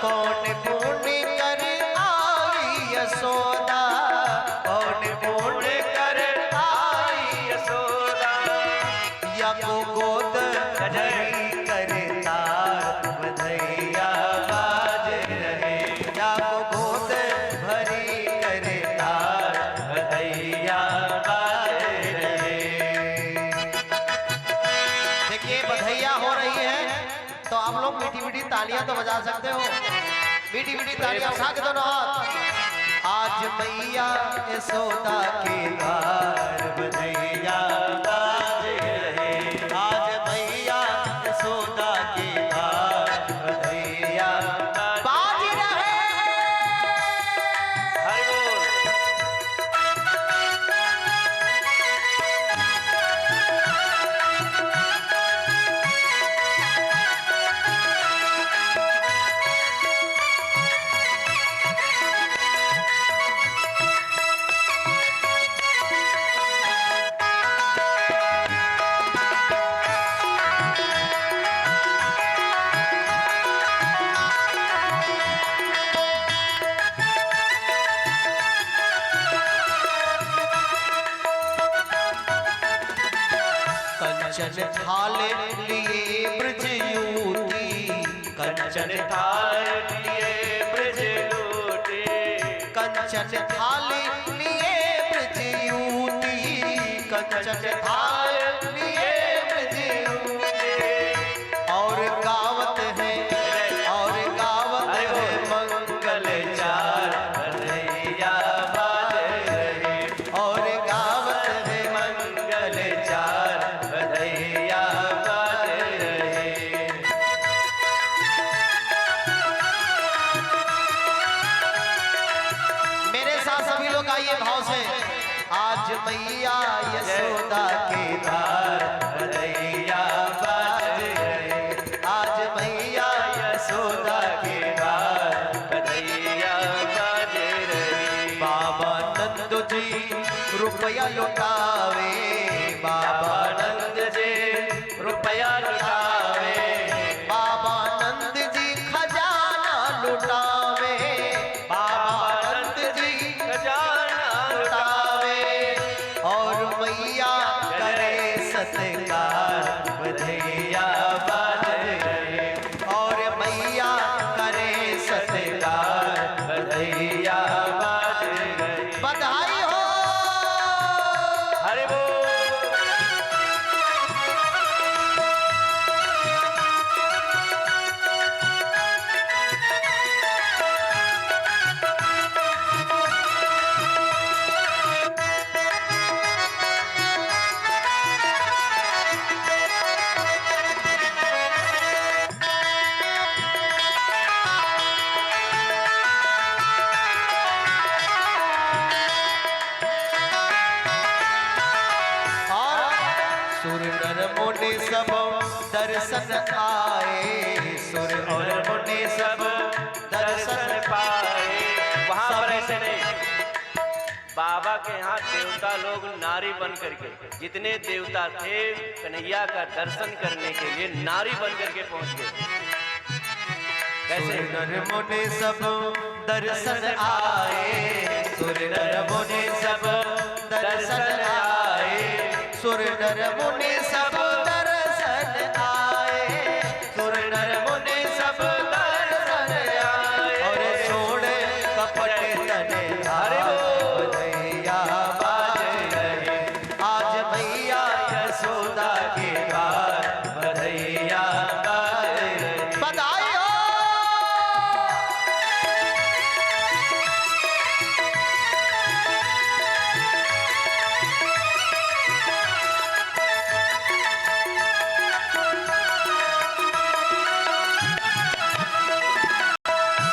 कौन पुण्य करे आई यशोदा, कौन पुण्य करे आई यशोदा। या को गोद धरी करे तार बधैया बाज रहे। या को गोद भरी करे तार बधैया बाज रहे। देखिए बधैया हो रही है तो आप लोग मीठी मीठी तालियां तो बजा सकते हो। मीठी मीठी तालियां उठा के दोनों हाथ। आज मैया यशोदा के द्वार बधैया बाज रहे। आज मैया यशोदा के द्वार बधैया बाज रहे। हरि बोल। कंचन थाल लिए ब्रज युवती, कंचन थाल लिए ब्रज लूटे, कंचन थाली लिए ब्रज यूती, कंचन थाल लिए ब्रज यूती। और गावत है मंगल चार बधैया बाज रहे, और गावत है मंगल चार बधैया बाज रहे। मेरे साथ सभी लोग आइए भाव से। आज मैया यशोदा के द्वार बधैया बाज रहे, आज मैया यशोदा के द्वार बधैया बाज रहे। बाबा नंद जी रुपया लुटावे, बाबा नंद जी रुपया लुटावे, बाबा नंद जी खजाना लुटावे, बाबा नंद जी खजाना लुटावे। और मैया करे सत्कार बधैया बाज रहे, और मैया करे सत्कार बधैया बाज रहे। बधाई हो। हरि बोल। सुर नर मुनि सब दर्शन आए, सुर और मुनि सब दर्शन पाए। वहां पर ऐसे नहीं, बाबा के यहाँ देवता लोग नारी बन करके, जितने देवता थे कन्हैया का दर्शन करने के लिए नारी बन करके पहुंच गए। कैसे? सुर नर मुनि सब दर्शन आए, सुर नर मुनि सब दर्शन आए, सुर नर मुनि सब दर्शन आए, सुर नर मुनि सब दर्शन आए। और छोड़ कपट तने धारे बधैया बाज रहे, आज मैया यशोदा के द्वार बधैया बाज रहे। बधाई हो।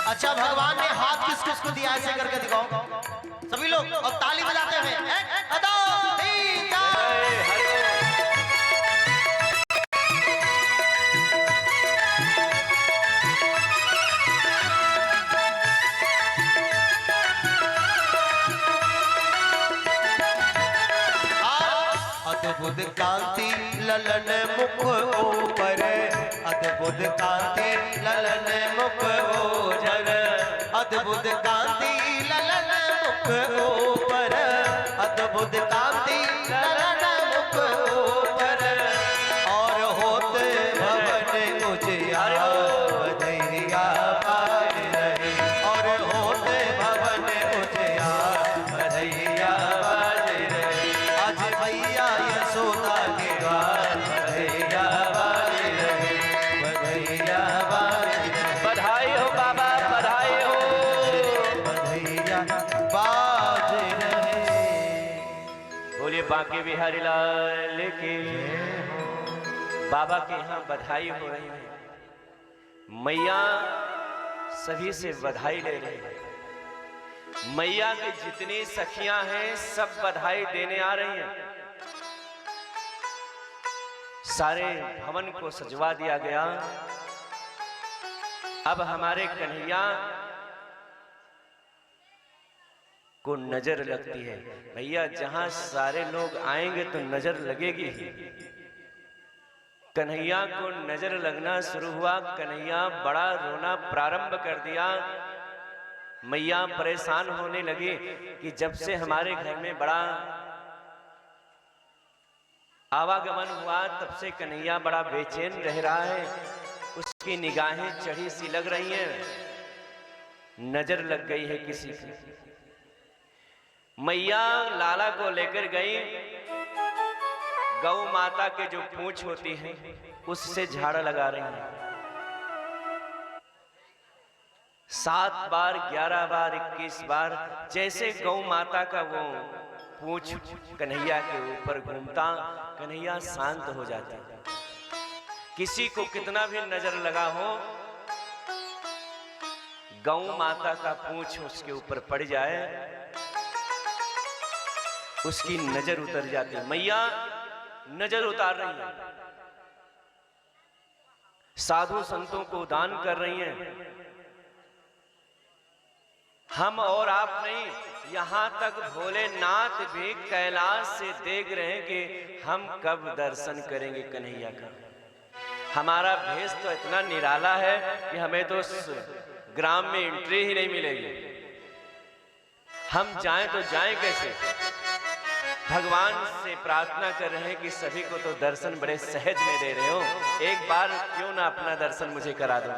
अच्छा, भगवान ने हाथ किस किस को दिया ऐसे करके दिखाओ सभी लोग, और ताली बजाते हुए। एक, दो, तीन, चार। अद्भुत कांति ललन मुख ऊपर, अद्भुत कांति ललन मुख ओझर, अद्भुत कांति ललन मुख ऊपर, अद्भुत कांति ललन मुख ऊपर। और होते भवन उजियार बधैया बाज रहे, और होते भवन उजियार बधैया बाज रहे। आज मैया यशोदा के द्वार बधैया बाज रहे, बधैया बाज रहे। बधाई हो बाबा, बधाई हो। बधैया बाज रहे। बोलिए बांके बिहारी लाल की। बाबा के यहाँ बधाई हो रही है, मैया सभी से बधाई ले रही है। मैया की जितनी सखियां हैं सब बधाई देने आ रही हैं। सारे भवन को सजवा दिया गया। अब हमारे कन्हैया को नजर लगती है। भैया जहां सारे लोग आएंगे तो नजर लगेगी ही। कन्हैया को नजर लगना शुरू हुआ। कन्हैया बड़ा रोना प्रारंभ कर दिया। मैया परेशान होने लगी कि जब से हमारे घर में बड़ा आवागमन हुआ तब से कन्हैया बड़ा बेचैन रह रहा है। उसकी निगाहें चढ़ी सी लग रही हैं, नजर लग गई है किसी की। मैया लाला को लेकर गई, गौ माता के जो पूंछ होती है उससे झाड़ा लगा रही है। 7 बार 11 बार 21 बार जैसे गौ माता का वो पूंछ कन्हैया के ऊपर घूमता, कन्हैया शांत हो जाता। किसी को कितना भी नजर लगा हो, गौ माता का पूंछ उसके ऊपर पड़ जाए, उसकी नजर उतर जाती। मैया नजर उतार रही है, साधु संतों को दान कर रही हैं। हम और आप नहीं, यहां तक भोलेनाथ भी कैलाश से देख रहे हैं कि हम कब दर्शन करेंगे कन्हैया का। हमारा भेष तो इतना निराला है कि हमें तो ग्राम में एंट्री ही नहीं मिलेगी। हम जाएं तो जाएं कैसे? भगवान से प्रार्थना कर रहे हैं कि सभी को तो दर्शन बड़े सहज में दे रहे हो, एक बार क्यों ना अपना दर्शन मुझे करा दो।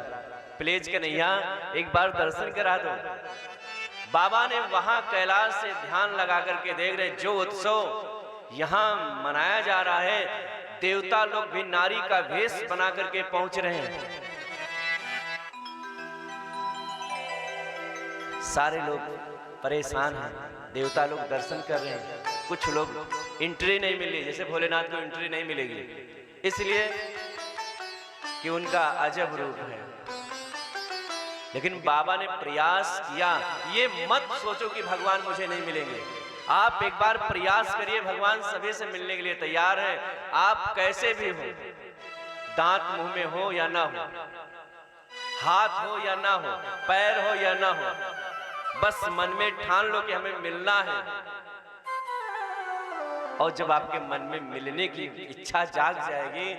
प्लीज कन्हैया एक बार दर्शन करा दो। बाबा ने वहां कैलाश से ध्यान लगा करके देख रहे, जो उत्सव यहां मनाया जा रहा है, देवता लोग भी नारी का वेश बना करके पहुंच रहे हैं। सारे लोग परेशान हैं, देवता लोग दर्शन कर रहे हैं, कुछ लोग एंट्री नहीं मिली, जैसे भोलेनाथ को एंट्री नहीं मिलेगी इसलिए कि उनका अजब रूप है। लेकिन बाबा ने प्रयास किया, ये मत सोचो कि भगवान मुझे नहीं मिलेंगे। आप एक बार प्रयास करिए, भगवान सभी से मिलने के लिए तैयार है। आप कैसे भी हो, दांत मुंह में हो या ना हो, हाथ हो या ना हो, पैर हो या ना हो, बस मन में ठान लो कि हमें मिलना है। और जब आपके मन में मिलने की इच्छा जाग जाएगी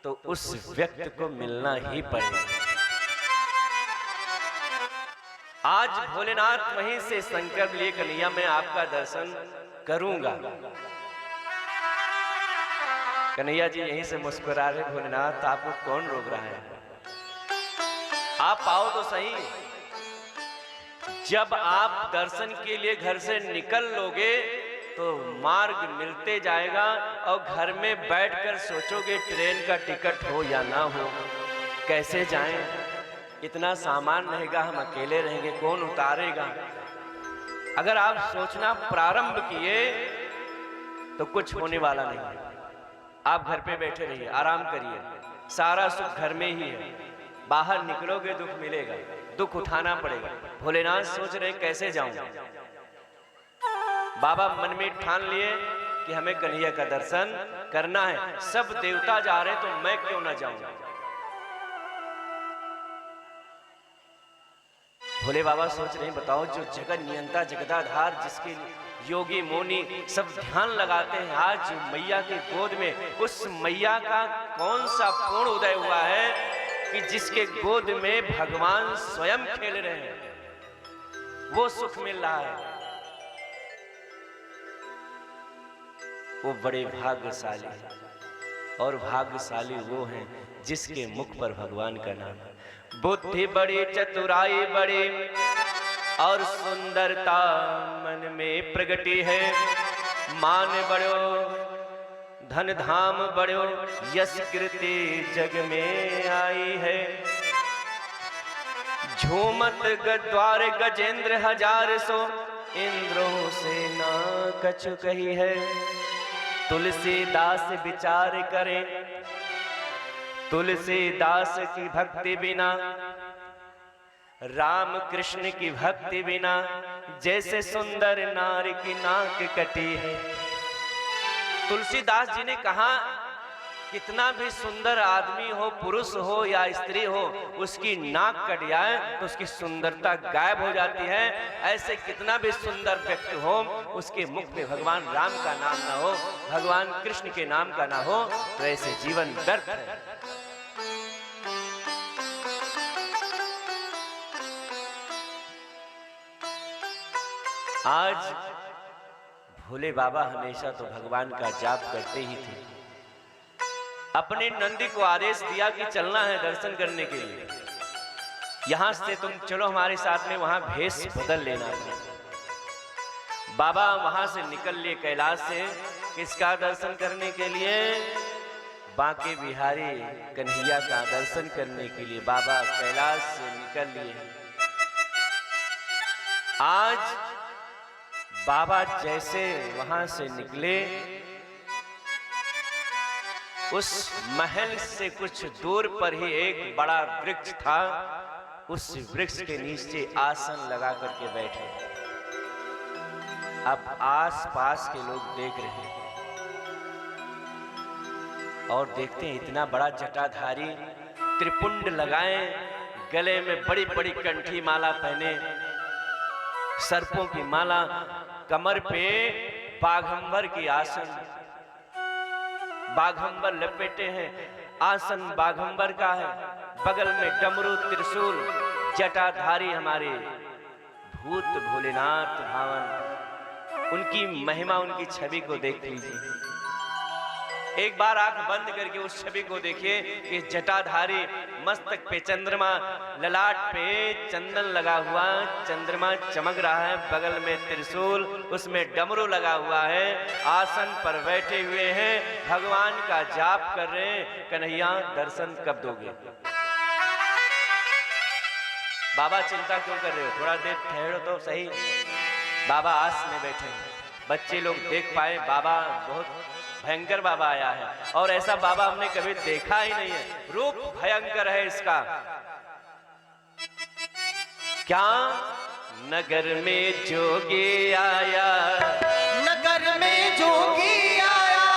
तो उस व्यक्ति को मिलना ही पड़ेगा। आज भोलेनाथ वहीं से संकल्प लिए, कन्हैया मैं आपका दर्शन करूंगा। कन्हैया जी यहीं से मुस्कुरा रहे, भोलेनाथ आपको कौन रोक रहा है, आप आओ तो सही। जब आप दर्शन के लिए घर से निकल लोगे तो मार्ग मिलते जाएगा और घर में बैठकर सोचोगे ट्रेन का टिकट हो या ना हो, कैसे जाएं, इतना सामान रहेगा, हम अकेले रहेंगे, कौन उतारेगा। अगर आप सोचना प्रारंभ किए तो कुछ होने वाला नहीं है। आप घर पे बैठे रहिए, आराम करिए, सारा सुख घर में ही है। बाहर निकलोगे दुख मिलेगा, दुख उठाना पड़ेगा। भोलेनाथ सोच रहे कैसे जाऊं। बाबा मन में ठान लिए कि हमें कन्हैया का दर्शन करना है, सब देवता जा रहे तो मैं क्यों ना जाऊं। भोले बाबा सोच रहे हैं, बताओ जो जगत नियंता जगदाधार, जिसके योगी मोनी सब ध्यान लगाते हैं, आज मैया की गोद में उस मैया का कौन सा पूर्ण उदय हुआ है कि जिसके गोद में भगवान स्वयं खेल रहे हैं, वो सुख मिल रहा है। वो बड़े भाग्यशाली हैं और भाग्यशाली वो हैं जिसके मुख पर भगवान का नाम है। बुद्धि बड़ी, चतुराई बड़ी और सुंदरता मन में प्रगति है। मान बड़ो, धन धाम बड़ो, यश कीर्ति जग में आई है। झूमत गद्वार गजेंद्र हजार सो, इंद्रों से ना कछु कही है। तुलसीदास विचार करें, तुलसीदास की भक्ति बिना, राम कृष्ण की भक्ति बिना, जैसे सुंदर नारी की नाक कटी है। तुलसीदास जी ने कहा, कितना भी सुंदर आदमी हो, पुरुष हो या स्त्री हो, उसकी नाक कट जाए तो उसकी सुंदरता गायब हो जाती है। ऐसे कितना भी सुंदर व्यक्ति हो, उसके मुख में भगवान राम का नाम ना हो, भगवान कृष्ण के नाम का ना हो, तो ऐसे जीवन व्यर्थ है। आज भोले बाबा हमेशा तो भगवान का जाप करते ही थे। अपने नंदी को आदेश दिया कि चलना है दर्शन करने के लिए, यहां से तुम चलो हमारे साथ में, वहां भेष बदल लेना। बाबा वहां से निकल लिए कैलाश से, किसका दर्शन करने के लिए? बांके बिहारी कन्हैया का दर्शन करने के लिए बाबा कैलाश से निकल लिए। आज बाबा जैसे वहां से निकले, उस महल से कुछ दूर पर ही एक बड़ा वृक्ष था, उस वृक्ष के नीचे आसन लगा करके बैठे। अब आस-पास के लोग देख रहे हैं और देखते हैं इतना बड़ा जटाधारी, त्रिपुंड लगाए, गले में बड़ी बड़ी कंठी माला पहने, सर्पों की माला, कमर पे बाघंबर की आसन, बाघंबर लपेटे हैं, आसन बाघंबर का है, बगल में डमरू त्रिशूल, जटाधारी हमारे भूत भोलेनाथ भावन, उनकी महिमा, उनकी छवि को देख लीजिए। एक बार आंख बंद करके उस छवि को देखिए कि जटाधारी, मस्तक पे चंद्रमा, ललाट पे चंदन लगा हुआ, चंद्रमा चमक रहा है, बगल में त्रिशूल, उसमें डमरू लगा हुआ है, आसन पर बैठे हुए हैं, भगवान का जाप कर रहे हैं। कन्हैया दर्शन कब दोगे? बाबा चिंता क्यों कर रहे हो? थोड़ा देर ठहरो तो सही। बाबा आस में बैठे हैं, बच्चे लोग देख पाए बाबा बहुत भयंकर बाबा आया है, और ऐसा बाबा हमने कभी देखा ही नहीं है, रूप भयंकर है इसका। क्या नगर में जोगी आया, नगर में जोगी आया,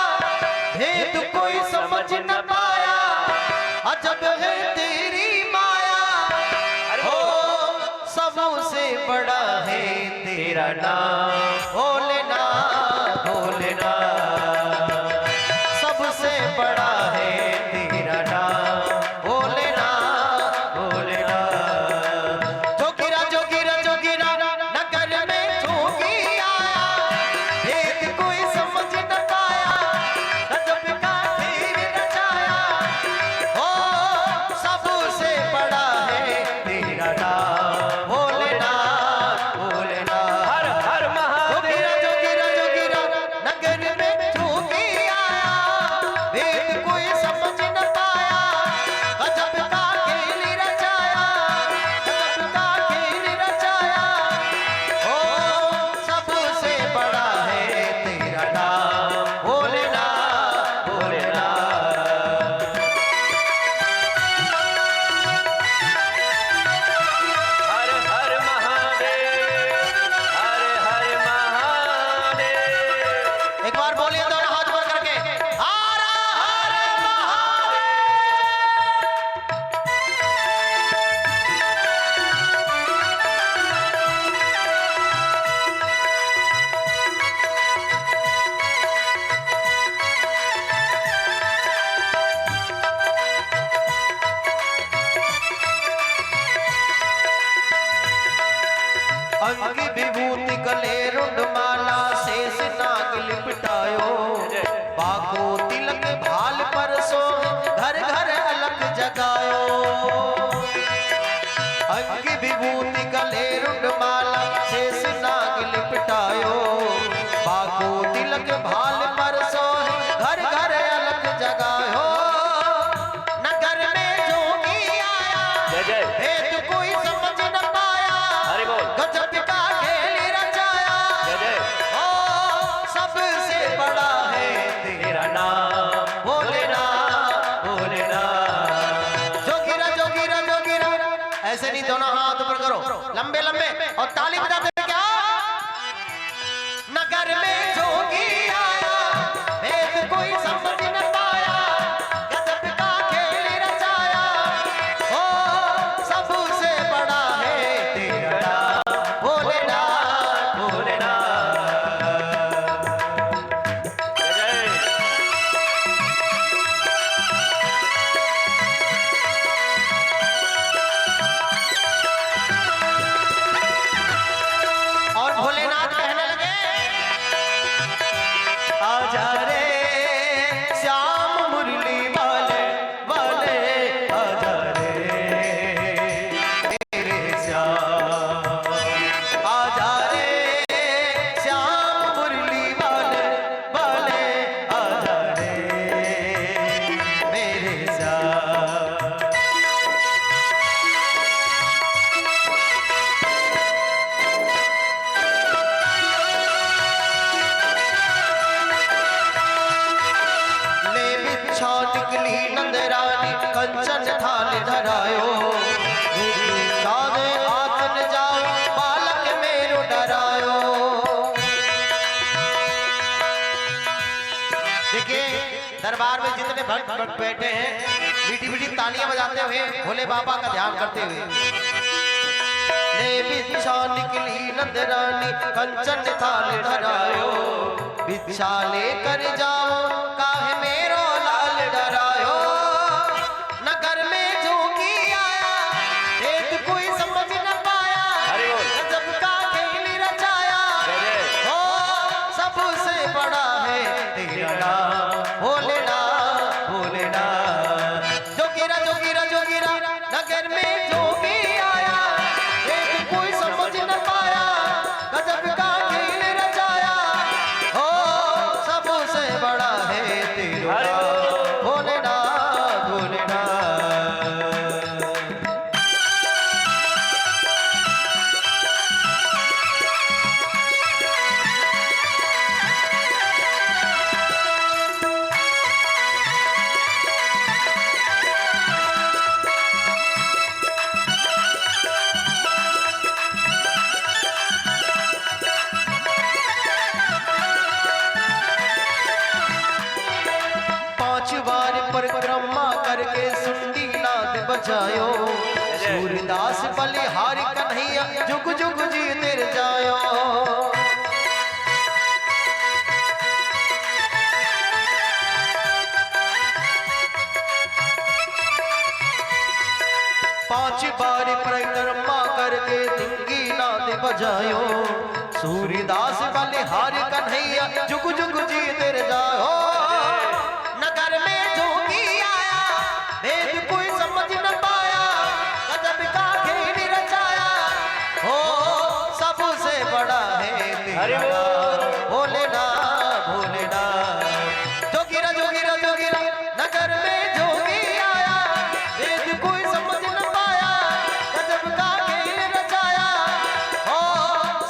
भेद कोई समझ न पाया, अजब है तेरी माया, हो सबसे बड़ा है तेरा नाम भोलेनाथ, भोलेनाथ, सबसे बड़ा है तेरा नाम भोलेनाथ, भोलेनाथ। जोगिरा जोगिरा जोगिरा नगर में जोगी आया, भेद कोई समझ न पाया, गजब का खेल रचाया, ओ सबसे बड़ा है तेरा नाम भोलेनाथ, भोलेनाथ। हर हर महादेव। जोगिरा जोगिरा जोगिरा नगर में जोगी आया, भेद कोई समझ न पाया, गजब का खेल रचाया, गजब का खेल रचाया, ओ सबसे बड़ा है तेरा नाम भोलेनाथ, भोलेनाथ। हर हर महादेव, हर हर महादेव। एक बार बोलिए दोनों हाथ ऊपर करके, हर हर महादेव। अंगी विभूति गले रुंडमाला, शेष नाग लिपटायो, बाको तिलक भाल पर सोहे, घर घर अलख जगायो। अंगी विभूति गले रुंडमाला, शेष नाग लिपटायो, बाको तिलक भाल पर सोहे, घर घर अलख जगायो। नगर में जोगी आया, जय जय। भेद कोई समझ न पाया, हरि बोल। गजब का खेल रचाया, जय जय। ओ सबसे बड़ा है तेरा नाम भोलेनाथ, भोलेनाथ। जोगिरा जोगिरा जोगिरा, ऐसे नहीं, दोनों हाथ ऊपर करो, लंबे लंबे, और ताली बजाते हैं क्या? नगर में जोगी आया, भेद कोई समझ न पाया, गजब का खेल रचाया, ओ सबसे बड़ा है तेरा नाम भोले दरबार में जितने भक्त बैठे हैं मीठी मीठी तालियां बजाते हुए भोले बाबा का ध्यान करते हुए। ले बिच्छा निकली नंदरानी कंचन थाल धरायो, बिच्छा लेकर जाओ काहे मेरो लाल डरायो। नगर में जोगी आया एक कोई समझ न पाया, गजब का खेल रचाया हो सबसे बड़ा है तेरा नाम भोलेनाथ भोलेनाथ। जोगीरा जोगीरा जोगीरा नगर में जोगी आया एक कोई समझ न पाया, गजब का खेल रचाया हो सबसे बड़ा है तेरा नाम भोलेनाथ भोलेनाथ। पांच बार परिक्रमा करके सुंडी नाद बजायो, सूरदास बलिहारी कन्हैया जुग जुग जी तेर जायो। पांच बार परिक्रमा करके दिंगी नाद बजायो, सूरदास बलिहारी कन्हैया जुग जुग जी तेर जायो। नगर में जोगी आया भेद कोई समझ न पाया, गजब का खेल रचाया हो सबसे बड़ा है तेरा नाम भोलेनाथ भोलेनाथ। जोगीरा जोगीरा जोगीरा नगर में जोगी आया भेद कोई समझ न पाया, गजब का खेल रचाया हो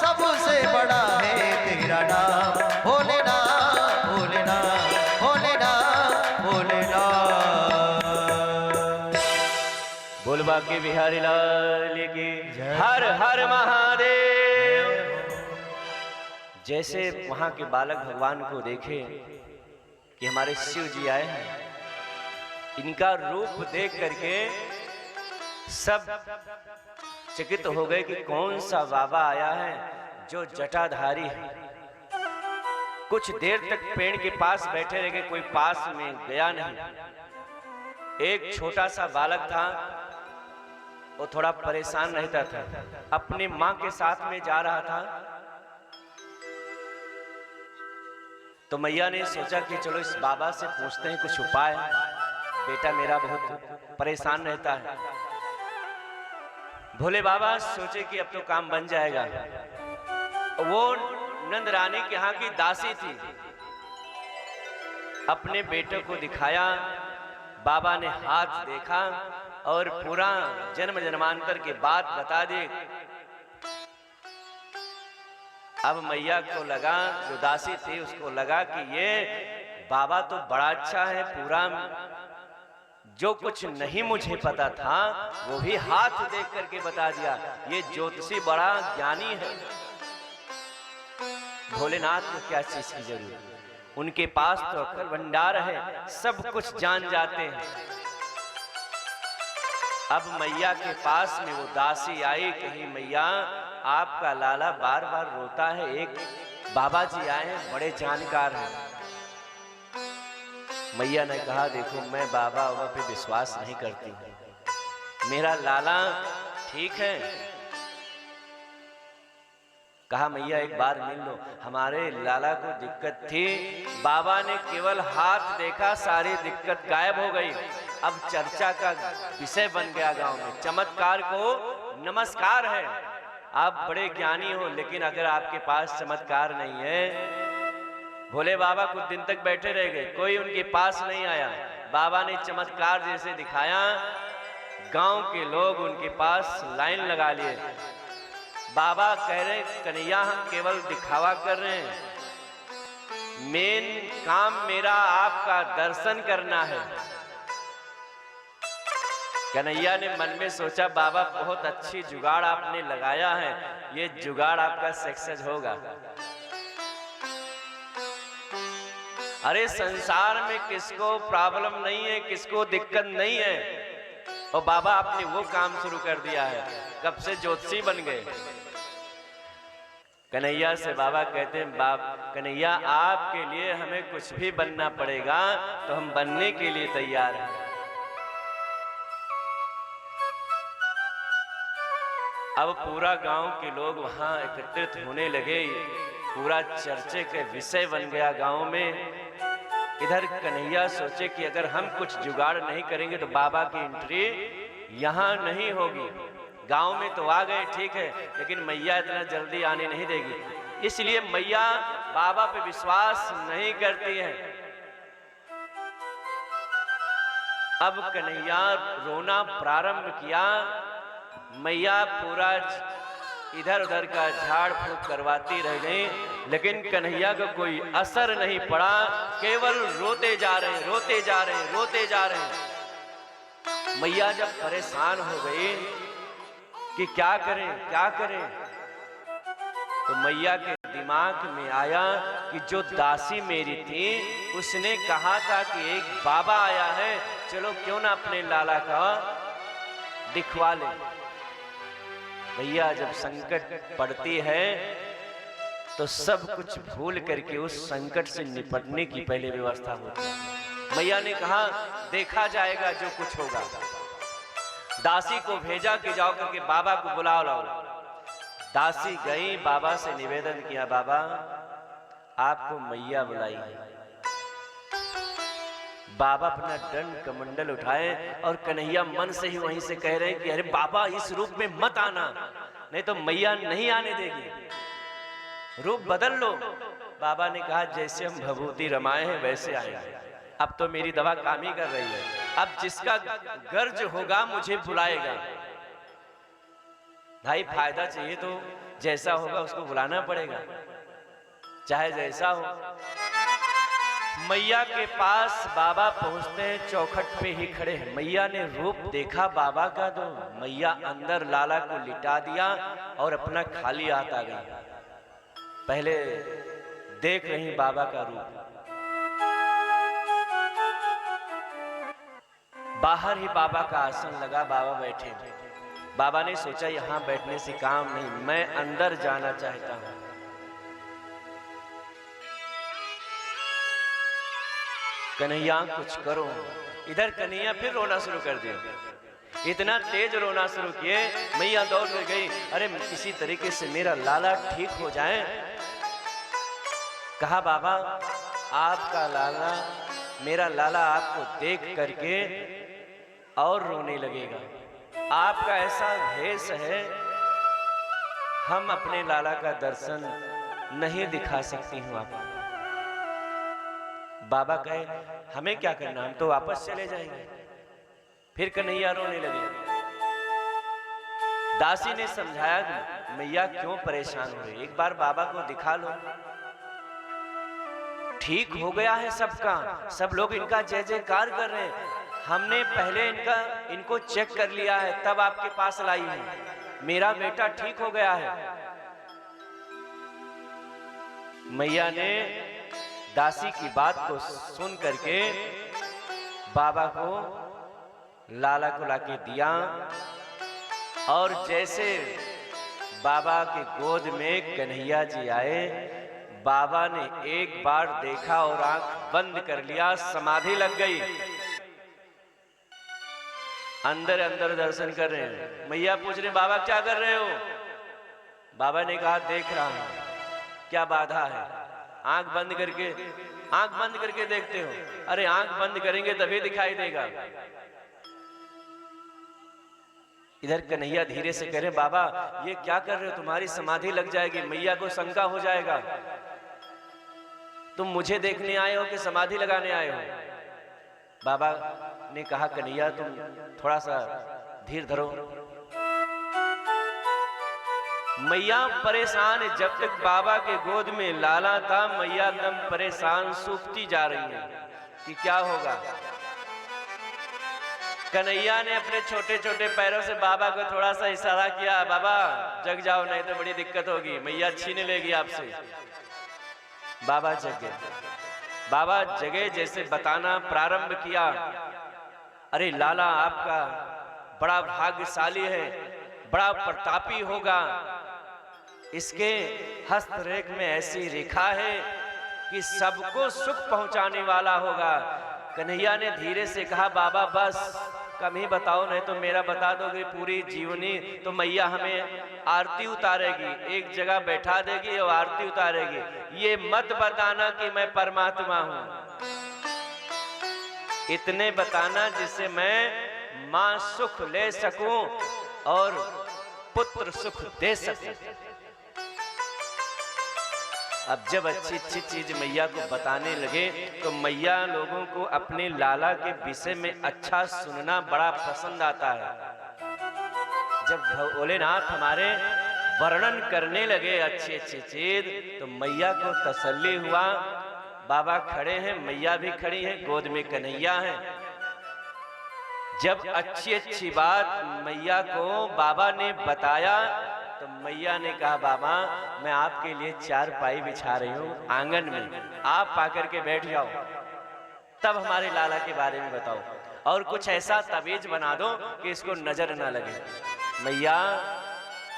सबसे बड़ा है तेरा नाम भोलेनाथ भोलेनाथ भोलेनाथ भोलेनाथ। बोलबा के बिहारी लाल की हर हर महादेव। जैसे वहां के बालक भगवान को देखे कि हमारे शिव जी आए हैं, इनका रूप देख करके सब चकित हो गए कि कौन सा बाबा आया है जो जटाधारी है। कुछ देर तक पेड़ के पास बैठे रह गए, कोई पास में गया नहीं। एक छोटा सा बालक था, वो थोड़ा परेशान रहता था, अपने माँ के साथ में जा रहा था। तो मैया ने सोचा कि चलो इस बाबा से पूछते हैं कुछ उपाय, बेटा मेरा बहुत परेशान रहता है। भोले बाबा सोचे कि अब तो काम बन जाएगा। वो नंद रानी के यहाँ की दासी थी, अपने बेटे को दिखाया। बाबा ने हाथ देखा और पूरा जन्म जन्मांतर की बात बता दी। अब मैया को लगा, जो दासी थी उसको लगा कि ये बाबा तो बड़ा अच्छा है, पूरा जो कुछ नहीं मुझे पता था वो भी हाथ देख करके बता दिया। ये ज्योतिषी बड़ा ज्ञानी है। भोलेनाथ को क्या चीज की जरूरत, उनके पास तो अक्षर भंडार है, सब कुछ जान जाते हैं। अब मैया के पास में वो दासी आई, कही मैया आपका लाला बार बार रोता है, एक बाबा जी आए हैं बड़े जानकार हैं। मैया ने कहा देखो मैं बाबा पे विश्वास नहीं करती, मेरा लाला ठीक है। कहा मैया एक बार मिल लो। हमारे लाला को दिक्कत थी, बाबा ने केवल हाथ देखा, सारी दिक्कत गायब हो गई। अब चर्चा का विषय बन गया गांव में, चमत्कार को नमस्कार है। आप बड़े ज्ञानी हो, लेकिन अगर आपके पास चमत्कार नहीं है। भोले बाबा कुछ दिन तक बैठे रह गए, कोई उनके पास नहीं आया। बाबा ने चमत्कार जैसे दिखाया, गांव के लोग उनके पास लाइन लगा लिए। बाबा कह रहे कन्हैया हम केवल दिखावा कर रहे हैं, मेन काम मेरा आपका दर्शन करना है। कन्हैया ने मन में सोचा बाबा बहुत अच्छी जुगाड़ आपने लगाया है, ये जुगाड़ आपका सक्सेस होगा। अरे संसार में किसको प्रॉब्लम नहीं है, किसको दिक्कत नहीं है, और बाबा आपने वो काम शुरू कर दिया है, कब से ज्योतिषी बन गए। कन्हैया से बाबा कहते हैं, बाप कन्हैया आपके लिए हमें कुछ भी बनना पड़ेगा तो हम बनने के लिए तैयार हैं। अब पूरा गांव के लोग वहां एकत्रित होने लगे, पूरा चर्चे के विषय बन गया गांव में। इधर कन्हैया सोचे कि अगर हम कुछ जुगाड़ नहीं करेंगे तो बाबा की एंट्री यहाँ नहीं होगी। गांव में तो आ गए ठीक है, लेकिन मैया इतना जल्दी आने नहीं देगी, इसलिए मैया बाबा पे विश्वास नहीं करती है। अब कन्हैया रोना प्रारंभ किया, मैया पूरा इधर उधर का झाड़ फूक करवाती रह गई, लेकिन कन्हैया का कोई असर नहीं पड़ा, केवल रोते जा रहे, रोते जा रहे, रोते जा रहे। मैया जब परेशान हो गई कि क्या करें क्या करें, तो मैया के दिमाग में आया कि जो दासी मेरी थी उसने कहा था कि एक बाबा आया है, चलो क्यों ना अपने लाला का दिखवा ले। भैया जब संकट पड़ती है तो सब कुछ भूल करके उस संकट से निपटने की पहले व्यवस्था होती है। मैया ने कहा देखा जाएगा जो कुछ होगा। दासी को भेजा कि जाओ करके बाबा को बुलाओ लाओ। दासी गई, बाबा से निवेदन किया, बाबा आपको मैया बुलाई है। बाबा अपना दंड कमंडल उठाए और कन्हैया मन से ही वहीं से कह रहे हैं कि अरे बाबा इस रूप में मत आना, नहीं तो मैया नहीं आने देगी, रूप बदल लो। बाबा ने कहा जैसे हम भभूति रमाए हैं वैसे आएंगे, अब तो मेरी दवा काम ही कर रही है, अब जिसका गर्ज होगा मुझे बुलाएगा। भाई फायदा चाहिए तो जैसा होगा उसको बुलाना पड़ेगा, चाहे जैसा हो। मैया के पास बाबा पहुंचते हैं, चौखट पे ही खड़े हैं। मैया ने रूप देखा बाबा का तो मैया अंदर लाला को लिटा दिया और अपना खाली हाथ आ गई। पहले देख रही बाबा का रूप, बाहर ही बाबा का आसन लगा, बाबा बैठे। बाबा ने सोचा यहां बैठने से काम नहीं, मैं अंदर जाना चाहता हूं। कन्हैया कुछ करो। इधर कन्हैया फिर रोना शुरू कर दिया, इतना तेज रोना शुरू किए, मैया दौड़ गई, अरे किसी तरीके से मेरा लाला ठीक हो जाए। कहा बाबा आपका लाला, मेरा लाला आपको देख करके और रोने लगेगा, आपका ऐसा भेष है, हम अपने लाला का दर्शन नहीं दिखा सकती हूँ आपको। बाबा कहे हमें क्या करना, हम तो वापस चले जाएंगे। फिर कन्हैया रोने लगे। दासी ने समझाया मैया क्यों परेशान हो रही, एक बार बाबा को दिखा लो, ठीक हो गया है सबका, सब लोग इनका जय जयकार कर रहे हैं, हमने पहले इनको चेक कर लिया है तब आपके पास लाई हूं, मेरा बेटा ठीक हो गया है। मैया ने दासी की बात को सुन करके बाबा को लाला को लाके दिया, और जैसे बाबा के गोद में कन्हैया जी आए, बाबा ने एक बार देखा और आंख बंद कर लिया, समाधि लग गई। अंदर अंदर दर्शन कर रहे हैं। मैया पूछ रहे बाबा क्या कर रहे हो? बाबा ने कहा देख रहा हूं, क्या बाधा है? आंख बंद करके देखते हो? अरे आंख बंद करेंगे तभी दिखाई देगा। इधर कन्हैया धीरे से कह रहे बाबा ये क्या कर रहे हो, तुम्हारी समाधि लग जाएगी, मैया को शंका हो जाएगा, तुम मुझे देखने आए हो कि समाधि लगाने आए हो? बाबा ने कहा कन्हैया तुम थोड़ा सा धीर धरो। मैया परेशान है, जब तक बाबा के गोद में लाला था मैया एकदम परेशान सूखती जा रही है कि क्या होगा। कन्हैया ने अपने छोटे छोटे पैरों से बाबा को थोड़ा सा इशारा किया, बाबा जग जाओ नहीं तो बड़ी दिक्कत होगी, मैया छीन लेगी आपसे। बाबा जग गए। बाबा जगह जैसे बताना प्रारंभ किया, अरे लाला आपका बड़ा भाग्यशाली है, बड़ा प्रतापी होगा, इसके हस्तरेख में ऐसी रेखा है कि सबको सुख पहुंचाने वाला होगा। कन्हैया ने धीरे से कहा, बाबा बस कम ही बताओ, नहीं तो मेरा बता दोगे पूरी जीवनी तो मैया हमें आरती उतारेगी, एक जगह बैठा देगी और आरती उतारेगी। ये मत बताना कि मैं परमात्मा हूं, इतने बताना जिससे मैं मां सुख ले सकूं और पुत्र सुख दे सकूं। अब जब अच्छी अच्छी चीज मैया को बताने लगे तो मैया लोगों को अपने लाला के विषय में अच्छा सुनना बड़ा पसंद आता है। जब भोलेनाथ हमारे वर्णन करने लगे अच्छी अच्छी चीज तो मैया को तसल्ली हुआ। बाबा खड़े हैं, मैया भी खड़ी है, गोद में कन्हैया है। जब अच्छी अच्छी बात मैया को बाबा ने बताया तो मैया ने कहा, बाबा मैं आपके लिए चारपाई बिछा रही हूं आंगन में, आप आकर के बैठ जाओ, तब हमारे लाला के बारे में बताओ और कुछ ऐसा तवीज बना दो कि इसको नजर ना लगे। मैया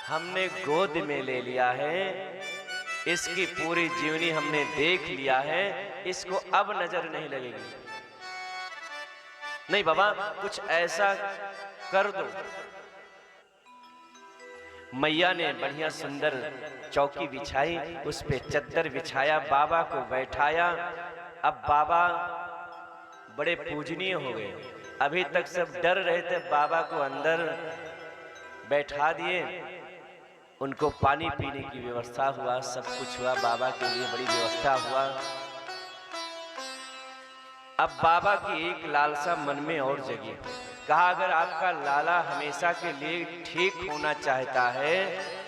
हमने गोद में ले लिया है, इसकी पूरी जीवनी हमने देख लिया है, इसको अब नजर नहीं लगेगी। नहीं बाबा कुछ ऐसा कर दो। मैया ने बढ़िया सुंदर चौकी बिछाई, उस पे चद्दर बिछाया, बाबा को बैठाया। अब बाबा बड़े पूजनीय हो गए। अभी तक सब डर रहे थे, बाबा को अंदर बैठा दिए, उनको पानी पीने की व्यवस्था हुआ, सब कुछ हुआ, बाबा के लिए बड़ी व्यवस्था हुआ। अब बाबा की एक लालसा मन में और जगी। कहा, अगर आपका लाला हमेशा के लिए ठीक होना चाहता है,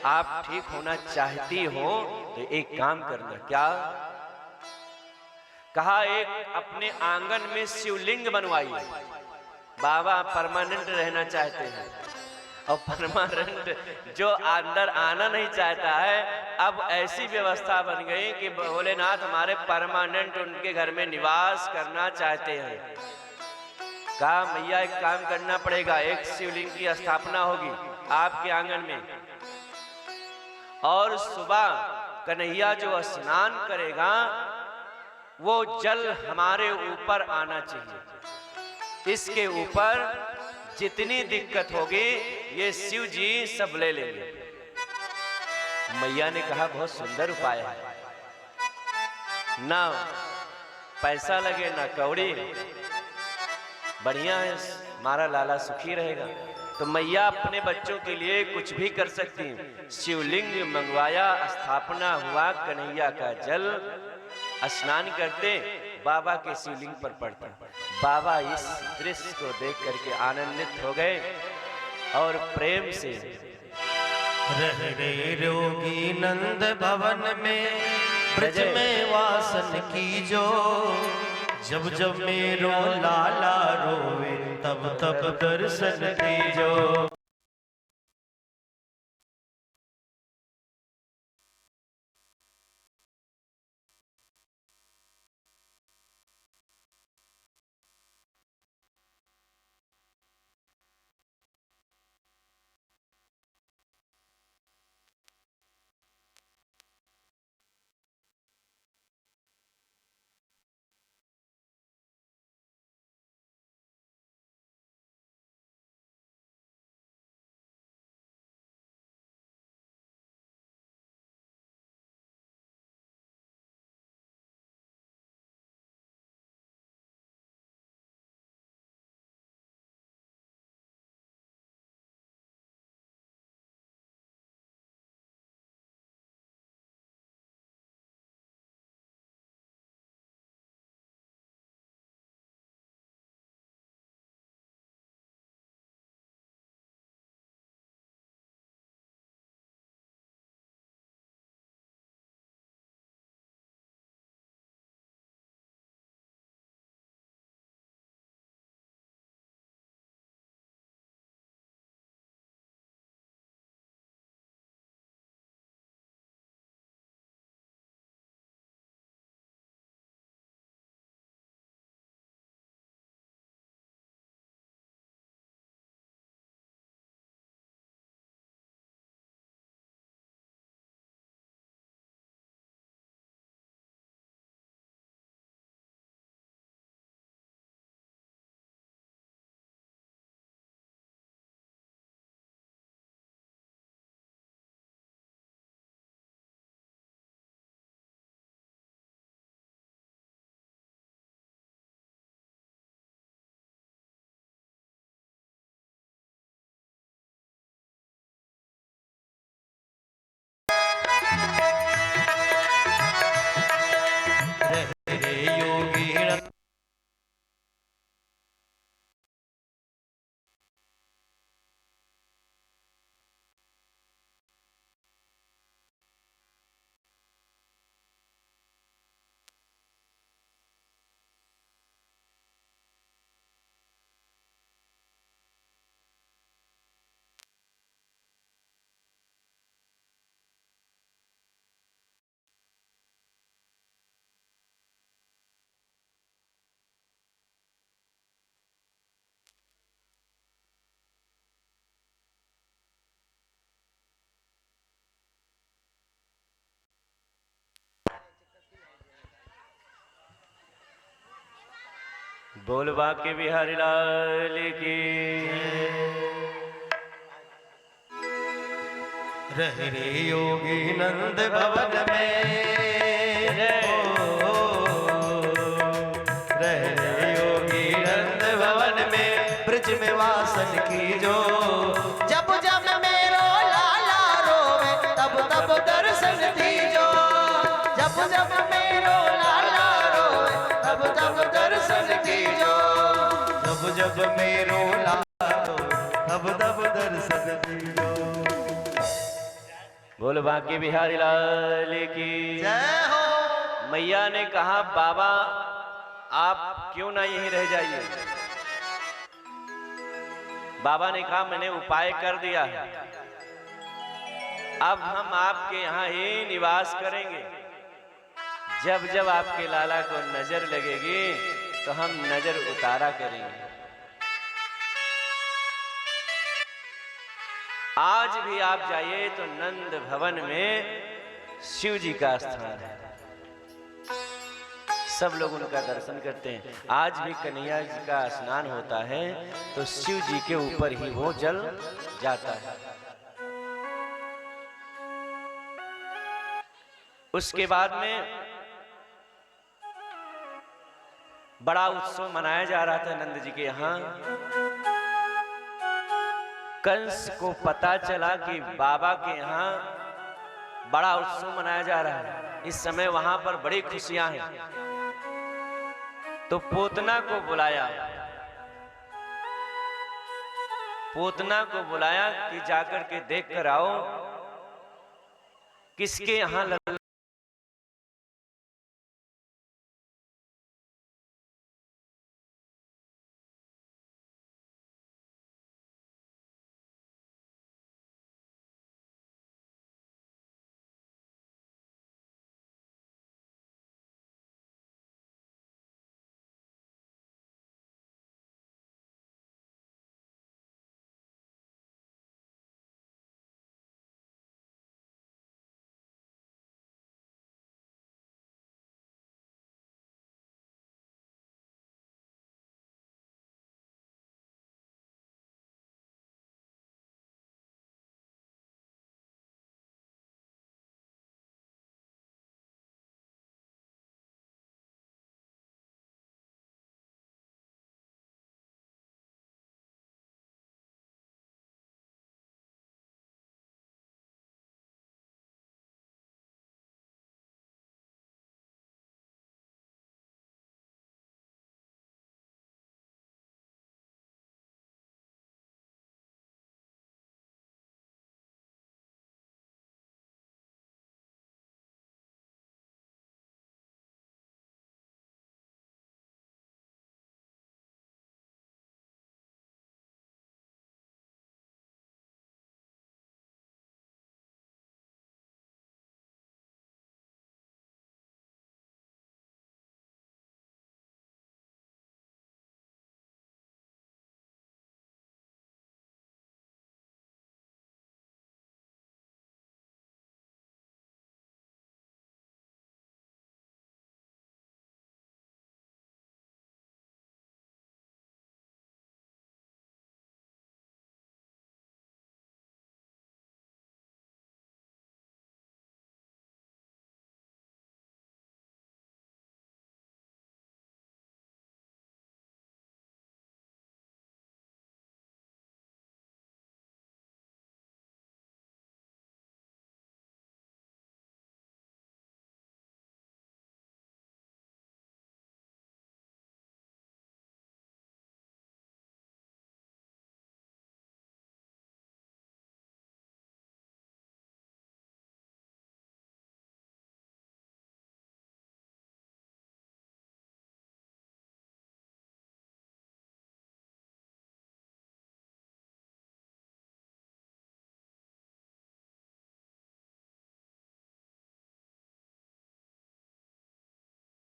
आप ठीक होना चाहती हो तो एक काम करना। क्या? कहा, एक अपने आंगन में शिवलिंग बनवाइए। बाबा परमानेंट रहना चाहते हैं और परमानेंट जो अंदर आना नहीं चाहता है, अब ऐसी व्यवस्था बन गई कि भोलेनाथ हमारे परमानेंट उनके घर में निवास करना चाहते हैं। कहा, मैया एक काम करना पड़ेगा, एक शिवलिंग की स्थापना होगी आपके आंगन में, और सुबह कन्हैया जो स्नान करेगा वो जल हमारे ऊपर आना चाहिए। इसके ऊपर जितनी दिक्कत होगी ये शिव जी सब ले लेंगे। मैया ने कहा, बहुत सुंदर उपाय है, ना पैसा लगे ना कौड़ी, बढ़िया है, हमारा लाला सुखी रहेगा। तो मैया अपने बच्चों के लिए कुछ भी कर सकती हैं। शिवलिंग मंगवाया, स्थापना हुआ, कन्हैया का जल स्नान करते, बाबा के शिवलिंग पर पड़ता। बाबा इस दृश्य को देख करके आनंदित हो गए और प्रेम से, रहे रोगी नंद भवन में ब्रज में वासन कीजो, जब जब मेरो लाला रोवे तब तब दर्शन दीजो। बोल बाके बिहारी लाल की। रहे रे योगी नंद भवन में, रहे रे योगी नंद भवन में, ब्रज में वासन की जो। जब जब मेरो लाला रोवे, तब तब दर्शन दीजो। जब जब मेरो लाला रोवे, तब तब दर्शन दीजो। जब जब मेरो लाला रोवे, तब तब दर्शन दीजो। बोल बाके बिहारी लाल की जय हो। मैया ने कहा बाबा आप क्यों ना यहीं रह जाइए। बाबा ने कहा मैंने उपाय कर दिया है, अब हम आपके यहाँ ही निवास करेंगे। जब जब आपके लाला को नजर लगेगी तो हम नजर उतारा करेंगे। आज भी आप जाइए तो नंद भवन में शिव जी का स्थान है, सब लोग उनका दर्शन करते हैं। आज भी कन्हैया जी का स्नान होता है तो शिव जी के ऊपर ही वो जल जाता है। उसके बाद में बड़ा उत्सव मनाया जा रहा था नंद जी के यहाँ। कंस को पता चला कि बाबा के यहाँ बड़ा उत्सव मनाया जा रहा है, इस समय वहां पर बड़ी खुशियां हैं, तो पोतना को बुलाया। पोतना को बुलाया कि जाकर के देख कर आओ किसके यहाँ